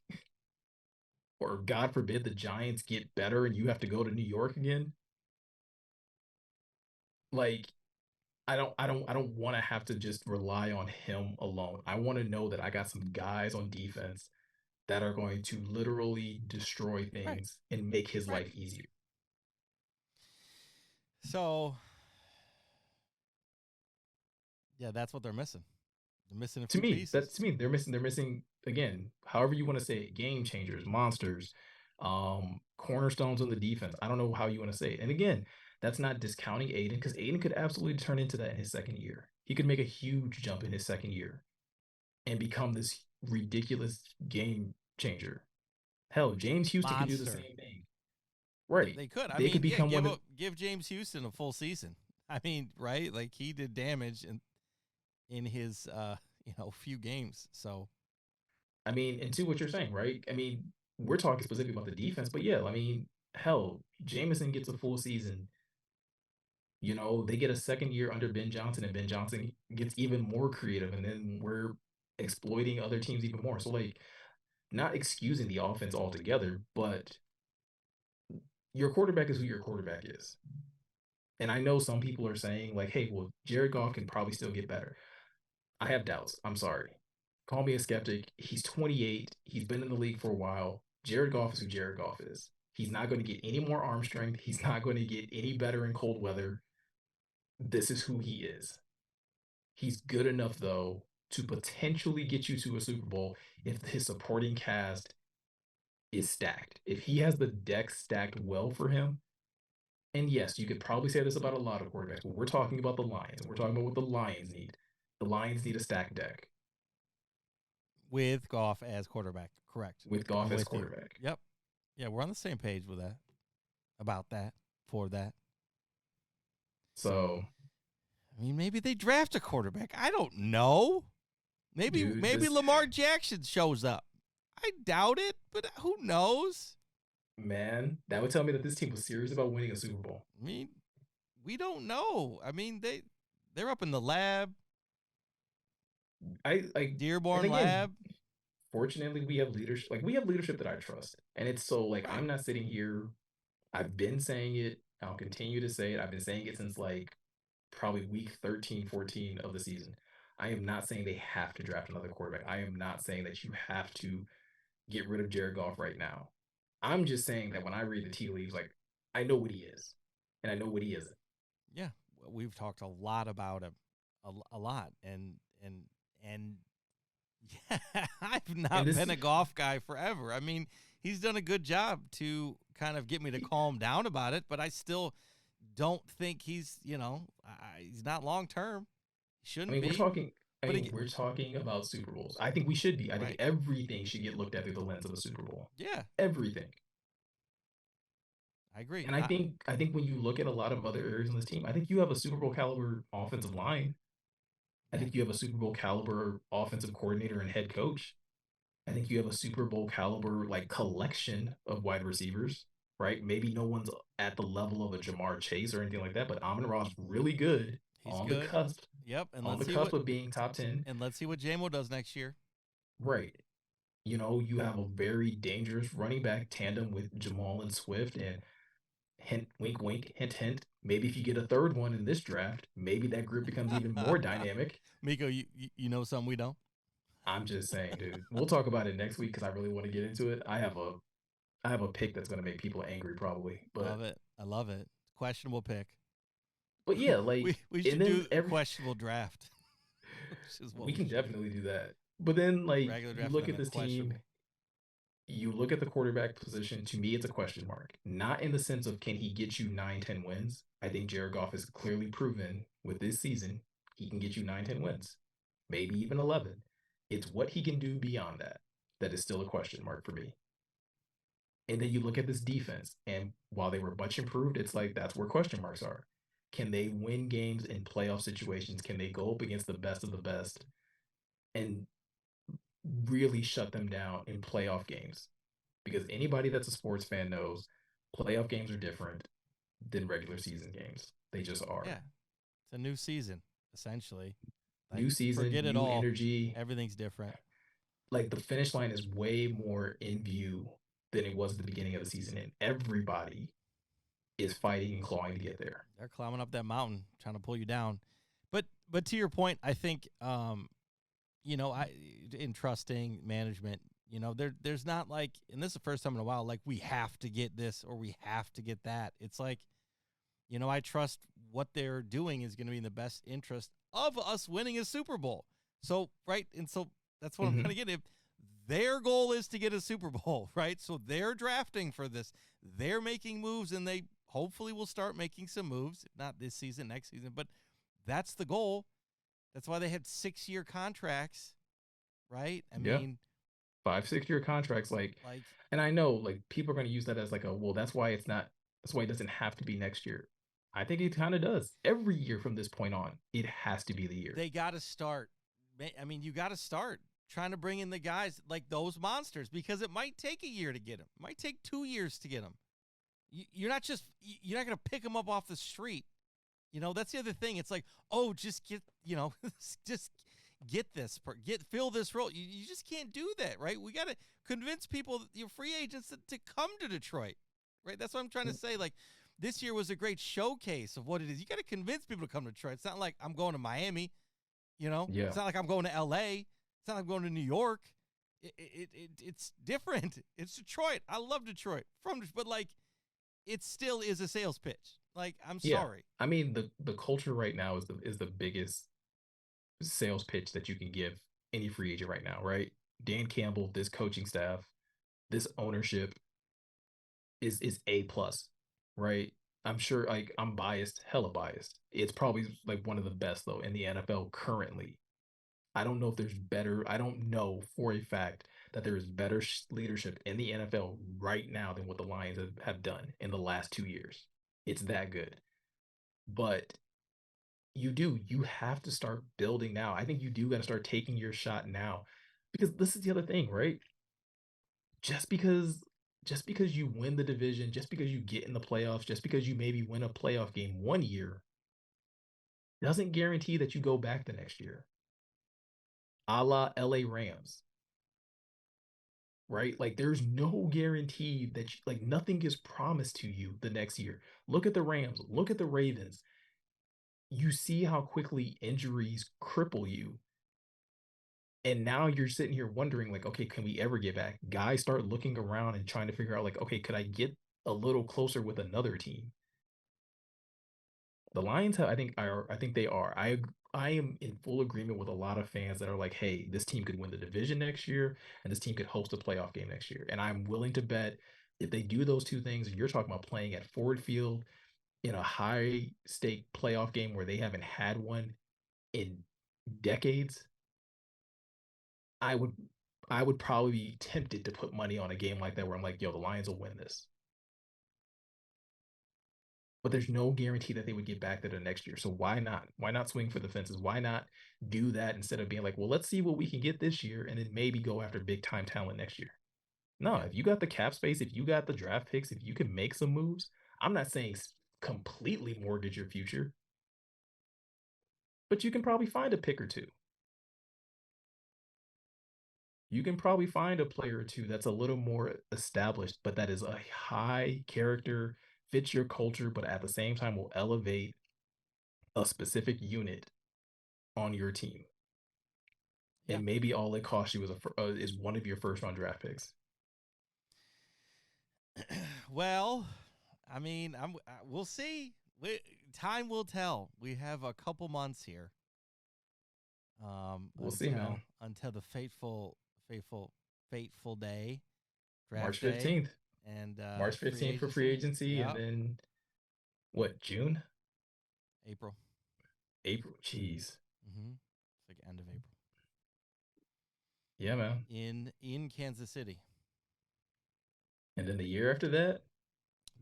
or God forbid the Giants get better and you have to go to New York again, like I don't want to have to just rely on him alone. I want to know that I got some guys on defense that are going to literally destroy Right. things and make his Right. life easier. So, yeah, that's what they're missing. They're missing a To few me, pieces. that's to me. They're missing again. However you want to say it, game changers, monsters, cornerstones on the defense. I don't know how you want to say it. And again, that's not discounting Aiden because Aiden could absolutely turn into that in his second year. He could make a huge jump in his second year and become this ridiculous game changer. Hell, James Houston could do the Monster. same thing. Right. They could. I They could mean, yeah, become one of give James Houston a full season. I mean, right? Like he did damage in his few games. So I mean, and to what you're saying, right? I mean, we're talking specifically about the defense, but yeah, I mean, hell, Jameson gets a full season. They get a second year under Ben Johnson, and Ben Johnson gets even more creative, and then we're exploiting other teams even more. So, like, not excusing the offense altogether, but your quarterback is who your quarterback is. And I know some people are saying, like, hey, well, Jared Goff can probably still get better. I have doubts. I'm sorry. Call me a skeptic. He's 28. He's been in the league for a while. Jared Goff is who Jared Goff is. He's not going to get any more arm strength. He's not going to get any better in cold weather. This is who he is. He's good enough, though, to potentially get you to a Super Bowl if his supporting cast is stacked. If he has the deck stacked well for him, and yes, you could probably say this about a lot of quarterbacks, but we're talking about the Lions, and we're talking about what the Lions need. The Lions need a stacked deck with Goff as quarterback, correct? with Goff I'm as with you. quarterback. Yep. Yeah, we're on the same page with that. About that. For that. So, I mean, maybe they draft a quarterback. I don't know. Maybe Lamar Jackson shows up. I doubt it, but who knows? Man, that would tell me that this team was serious about winning a Super Bowl. I mean, we don't know. I mean, they're up in the lab. Dearborn again, lab. Fortunately, we have leadership. Like, we have leadership that I trust, and it's so like Right. I'm not sitting here. I've been saying it. I'll continue to say it. I've been saying it since like probably week 13, 14 of the season. I am not saying they have to draft another quarterback. I am not saying that you have to get rid of Jared Goff right now. I'm just saying that when I read the tea leaves, like, I know what he is, and I know what he isn't. Yeah, we've talked a lot about him, a lot, and yeah, I've And not this, been a Goff guy forever. I mean, he's done a good job to kind of get me to calm down about it, but I still don't think he's he's not long term. He I shouldn't mean, we're be. talking. I But mean, we're talking about Super Bowls. I think we should be. I think right, everything should get looked at through the lens of a Super Bowl. yeah, Everything. I agree. And I think when you look at a lot of other areas on this team, I think you have a Super Bowl caliber offensive line. I Yeah, think you have a Super Bowl caliber offensive coordinator and head coach. I think you have a Super Bowl caliber like collection of wide receivers, right? Maybe no one's at the level of a Jamar Chase or anything like that, but amon-ra is really good he's good. Yep, on the cusp of being top 10. and let's see what JMO does next year. Right. You have a very dangerous running back tandem with Jamal and Swift, and hint, wink, wink, hint, hint. Maybe if you get a third one in this draft, maybe that group becomes even more dynamic. Meko, you know something we don't. I'm just saying, dude. We'll talk about it next week because I really want to get into it. I have a pick that's going to make people angry probably, Love it. I love it. Questionable pick. but yeah, like, We and should then do questionable draft. Which is what we can should do. definitely do that. But then, like, Regular you draft look and at then this a team, questionable. you look at the quarterback position. To me, it's a question mark. Not in the sense of can he get you 9, 10 wins. I think Jared Goff has clearly proven with this season he can get you 9, 10 wins, maybe even 11. It's what he can do beyond that that is still a question mark for me. And then you look at this defense, and while they were much improved, it's like that's where question marks are. Can they win games in playoff situations? Can they go up against the best of the best and really shut them down in playoff games? Because anybody that's a sports fan knows playoff games are different than regular season games. They just Yeah. are. It's a new season, essentially. Like New season, forget it new all. energy. Everything's different. Like, the finish line is way more in view than it was at the beginning of the season, and everybody is fighting and clawing to get there. They're climbing up that mountain, trying to pull you down. But to your point, I think I in trusting management, there's not like, and this is the first time in a while, like we have to get this or we have to get that. It's like, I trust what they're doing is going to be in the best interest of us winning a Super Bowl. So, right. And so that's what I'm trying to get. If their goal is to get a Super Bowl, right? So they're drafting for this. They're making moves, and they hopefully will start making some moves, if not this season, next season. But that's the goal. That's why they had 6-year contracts, right? I Yeah. mean, 5, 6 year contracts. Like, and I know like people are going to use that as like a, well, that's why it's not That's why it doesn't have to be next year. I think it kind of does. Every year from this point on, it has to be the year. They got to start. I mean, you got to start trying to bring in the guys like those monsters because it might take a year to get them. It might take 2 years to get them. You're not going to pick them up off the street. You know, that's the other thing. It's like, oh, just get, just get this, fill this role. You just can't do that, right? We got to convince people, your free agents, to come to Detroit, right? That's what I'm trying to say. Like, this year was a great showcase of what it is. You got to convince people to come to Detroit. It's not like I'm going to Miami, Yeah. It's not like I'm going to L.A. It's not like I'm going to New York. It's different. It's Detroit. I love Detroit, but like, it still is a sales pitch. Like, I'm sorry. I mean, the culture right now is the biggest sales pitch that you can give any free agent right now, right? Dan Campbell, this coaching staff, this ownership is A plus, right? I'm sure, like, I'm biased, hella biased. It's probably like one of the best though in the NFL currently. I don't know if there's better. I don't know for a fact that there is better leadership in the NFL right now than what the Lions have done in the last 2 years. It's that good. But you have to start building now. I think you do got to start taking your shot now, because this is the other thing, right? Just because just because you win the division, just because you get in the playoffs, just because you maybe win a playoff game one year, doesn't guarantee that you go back the next year. A la LA Rams, right? Like, there's no guarantee that like, nothing is promised to you the next year. Look at the Rams, look at the Ravens. You see how quickly injuries cripple you. And now you're sitting here wondering, like, okay, can we ever get back? Guys start looking around and trying to figure out, like, okay, could I get a little closer with another team? The Lions have, I think they are. I am in full agreement with a lot of fans that are like, hey, this team could win the division next year, and this team could host a playoff game next year. And I'm willing to bet if they do those two things, you're talking about playing at Ford Field in a high stake playoff game where they haven't had one in decades. I would I would probably be tempted to put money on a game like that where I'm like, yo, the Lions will win this. But there's no guarantee that they would get back there the next year. So why not? Why not swing for the fences? Why not do that instead of being like, well, let's see what we can get this year and then maybe go after big time talent next year? No, Yeah. if you got the cap space, if you got the draft picks, if you can make some moves, I'm not saying completely mortgage your future, but you can probably find a pick or two. You can probably find a player or two that's a little more established, but that is a high character, fits your culture, but at the same time will elevate a specific unit on your team. Yeah. And maybe all it costs you is one of your first round draft picks. Well, I mean, we'll see. Time will tell. We have a couple months here. We'll see, man. Until the fateful day, March draft day, 15th. and March free 15th for free agency. agency, and Yep. then what, June? April. April. Jeez. It's like end of April. Yeah, man. In Kansas City. And then the year after that,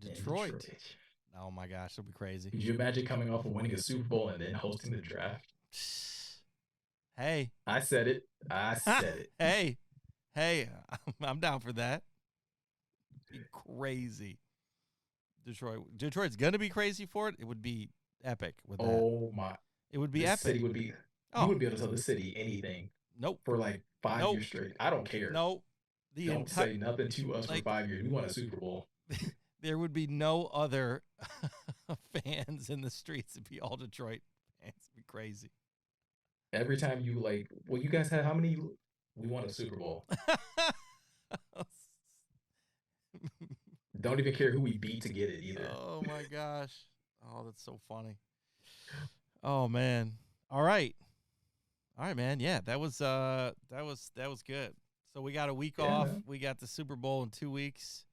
Detroit. Oh my gosh, it'll be crazy. Could you imagine coming off of winning a Super Bowl and then hosting the draft? Hey. I said it. I said it. Hey, I'm down for that. Be crazy. Detroit's gonna be crazy for it. It would be epic with that. Oh my! It would be this epic. City would be. You would be able to tell the city anything. Nope. For like 5 years straight. I don't care. Nope. Don't say nothing to us for 5 years. We won a Super Bowl. There would be no other fans in the streets. It'd be all Detroit fans. It'd be crazy. Every time you like, well, you guys had how many? We won a Super Bowl. Don't even care who we beat to get it either. Oh my gosh. Oh, that's so funny. Oh man. All right, man. Yeah, that was good. So we got a week off. Man. We got the Super Bowl in 2 weeks.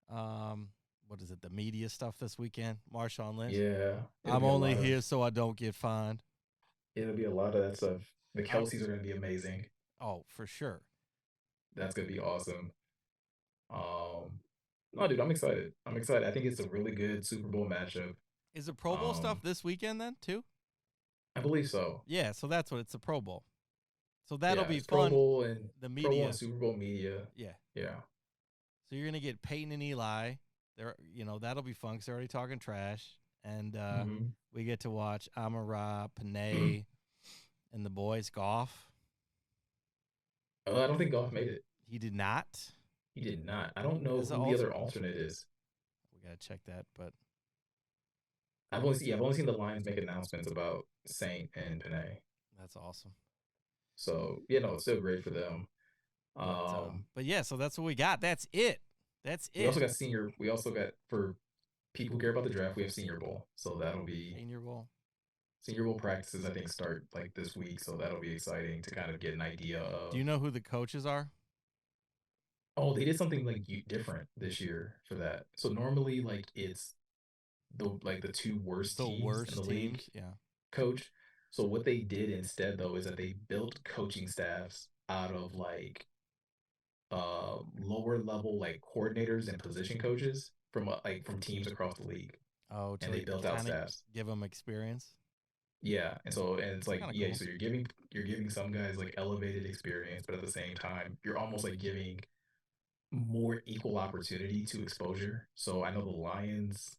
What is it? The media stuff this weekend. Marshawn Lynch. Yeah. I'm only here so I don't get fined. It'll be a lot of that stuff. The Kelseys are going to be amazing. Oh, for sure. That's going to be awesome. No, dude, I'm excited. I'm excited. I think it's a really good Super Bowl matchup. Is the Pro Bowl stuff Um, this weekend then too? I believe so. Yeah, so that's what it's the Pro Bowl. So that'll Yeah, be it's Pro fun. Bowl and The Pro Bowl and media, Super Bowl media. yeah. Yeah. So you're gonna get Peyton and Eli. They're that'll be fun because they're already talking trash, and Hmm. we get to watch Amon-Ra, Panay, and the boys Goff. I don't think Goff made it. He did not. He did not. I don't know As an who the other alternate, alternate is. we gotta check that. But I've only seen the Lions make announcements about Saint and Panay. that's awesome. So it's still great for them. But yeah, so that's what we got. That's it. That's We it. also got senior. We also got for people who care about the draft. We have Senior Bowl, so that'll be Senior Bowl. Senior Bowl practices. I think start like this week, so that'll be exciting to kind of get an idea Do you of. know who the coaches are? Oh, they did something like different this year for that. So normally, like it's the two worst The teams in worst the league teams. Yeah. coach. So what they did instead though is that they built coaching staffs out of like lower level like coordinators and position coaches from from teams across the league, Oh, and to they built out kind of staffs. give them experience. Yeah, and it's It's like kind of yeah, cool. so you're giving some guys like elevated experience, but at the same time you're almost like giving more equal opportunity to exposure. So I know the Lions,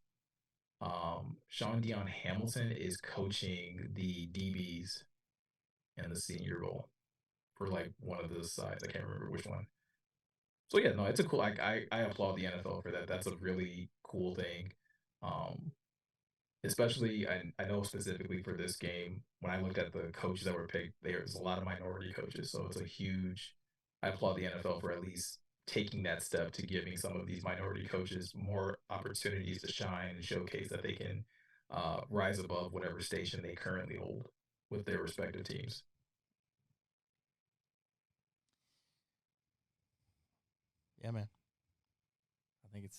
Sean Dion Hamilton is coaching the DBs in the Senior Bowl for like one of the sides. I can't remember which one. So yeah, no, it's a cool. I applaud the NFL for that. That's a really cool thing. Um, Especially I know specifically for this game when I looked at the coaches that were picked, there's a lot of minority coaches. So it's a huge. I applaud the NFL for at least taking that step to giving some of these minority coaches more opportunities to shine and showcase that they can rise above whatever station they currently hold with their respective teams. Yeah, man. I think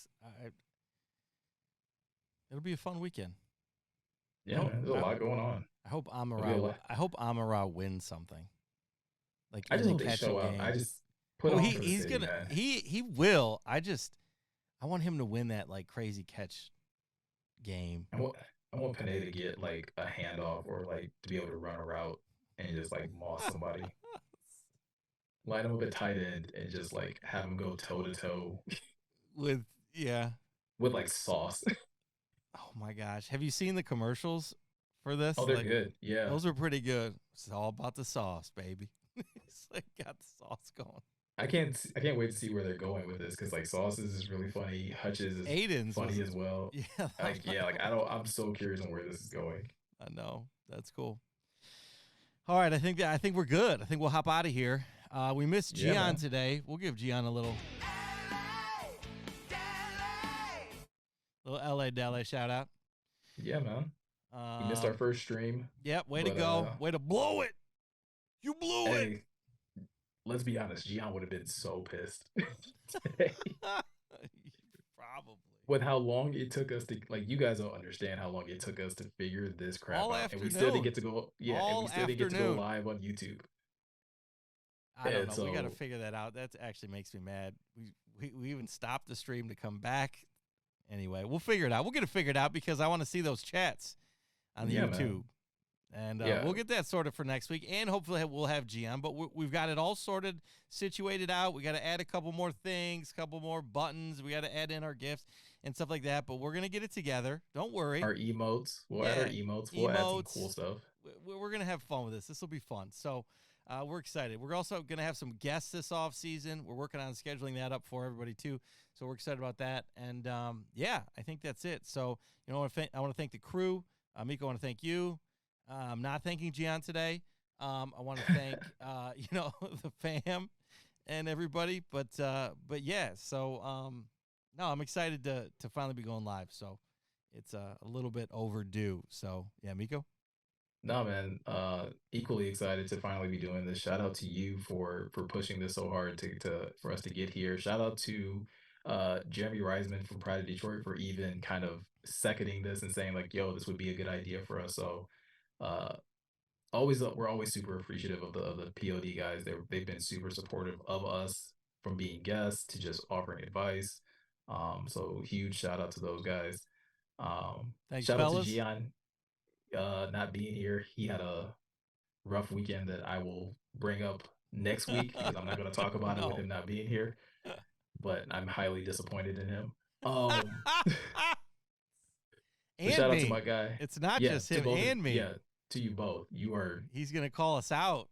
it'll be a fun weekend. I Yeah, hope man, there's a I, lot going on. I hope It'll be a Amara lot. I hope Amara wins something like I in just the hope they catching show up. I game. just put Oh, on he for the he's city, gonna man. he will. I want him to win that like crazy catch game. I want I want Panay to get like a handoff or like to be able to run a route and just like moss somebody. Line him up at tight end and just like have him go toe to toe With yeah. with like sauce. Oh my gosh, have you seen the commercials for this? Oh, they're Like good. Yeah. those are pretty good. It's all about the sauce, baby. It's like got the sauce going. I can't wait to see where they're going with this because like sauces is really funny. Hutches is Aiden's funny was as well. yeah. Like yeah, like I'm so curious on where this is going. I know that's cool. All right, I think we're good. I think we'll hop out of here. We missed Yeah, Gian man. today. We'll give Gian a little LA Dele shout out. Yeah, man. We missed our Um, first stream, yep, way to but go. Way to blow it. You blew it. hey, let's be honest, Gian would have been so pissed today. Probably. With how long it took us to like you guys don't understand how long it took us to figure this crap All out. And we still didn't afternoon. get to go and we All still didn't get to go afternoon. live on YouTube. I don't And know. We got to so figure that out. That actually makes me mad. We even stopped the stream to come back. Anyway, we'll figure it out. We'll get it figured out because I want to see those chats on the yeah, YouTube. man. And Yeah. we'll get that sorted for next week. And hopefully we'll have Gian. But we've got it all sorted, situated out. We got to add a couple more things, couple more buttons. We got to add in our gifts and stuff like that. But we're going to get it together. Don't worry. Our emotes. We'll add our emotes. We'll add some cool stuff. We're going to have fun with this. This will be fun. So we're excited. We're also going to have some guests this off season. We're working on scheduling that up for everybody too. So we're excited about that. And yeah, I think that's it. So I want to thank the crew. Meko, I want to thank you. I'm not thanking Gian today. I want to thank the fam and everybody. But yeah. So no, I'm excited to finally be going live. So it's a little bit overdue. So yeah, Meko. No, man. Equally excited to finally be doing this. Shout out to you for pushing this so hard to for us to get here. Shout out to Jeremy Reisman from Pride of Detroit for even kind of seconding this and saying like, "Yo, this would be a good idea for us." So, uh, we're always super appreciative of the POD guys. They've been super supportive of us from being guests to just offering advice. So huge shout out to those guys. Thanks, Shout out to fellas. Gian not being here. He had a rough weekend that I will bring up next week because I'm not going to talk about it with No. him not being here. But I'm highly disappointed in him. Um, but And shout out to me. my guy. It's not Yeah, just to him both. and me. Yeah, to you both. You are. He's going to call us out.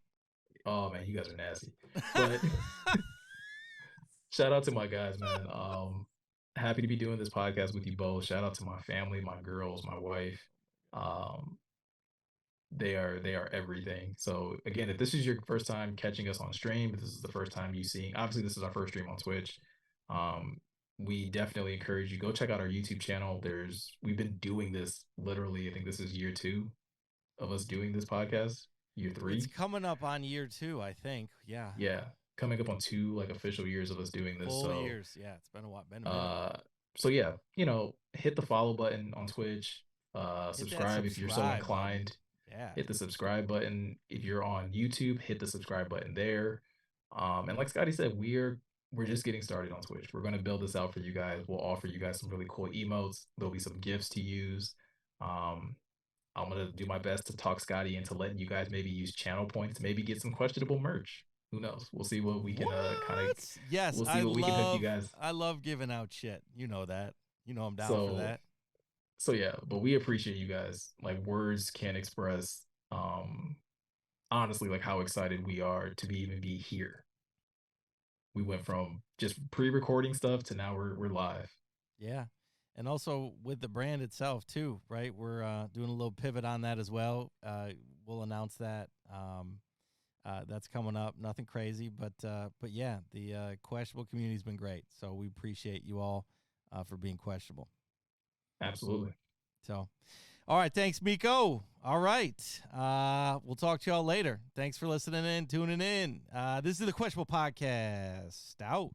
Oh man, you guys are nasty. But shout out to my guys, man. Happy to be doing this podcast with you both. Shout out to my family, my girls, my wife. Um, they are everything. So again, if this is your first time catching us on stream, if this is the first time you seeing, obviously this is our first stream on Twitch. Um, we definitely encourage you go check out our YouTube channel. We've been doing this literally. I think this is year 2 of us doing this podcast. Year It's 3. coming up on year 2, I think. Yeah. Yeah, coming up on 2 like official years of us doing this. Full So years. Yeah, it's been a minute. so yeah, hit the follow button on Twitch. Hit that Subscribe if you're so subscribe inclined. button. Yeah. Hit the subscribe button. If you're on YouTube, hit the subscribe button there. And like Scotty said, we're just getting started on Twitch. We're going to build this out for you guys. We'll offer you guys some really cool emotes. There'll be some gifts to use. I'm going to do my best to talk Scotty into letting you guys maybe use channel points, maybe get some questionable merch. Who knows? We'll see what we can kind of. Yes, We'll see what we can hook you guys. I love giving out shit. You know that. You know I'm down for that. So yeah, but we appreciate you guys. Like words can't express honestly like how excited we are to even be here. We went from just pre-recording stuff to now we're live. Yeah. And also with the brand itself too, right? We're doing a little pivot on that as well. We'll announce that. That's coming up. Nothing crazy, but yeah, the questionable community's been great. So we appreciate you all for being questionable. Absolutely. So, all right. Thanks, Meko. All right. We'll talk to y'all later. Thanks for listening in, tuning in. This is the Questionable Podcast. Out.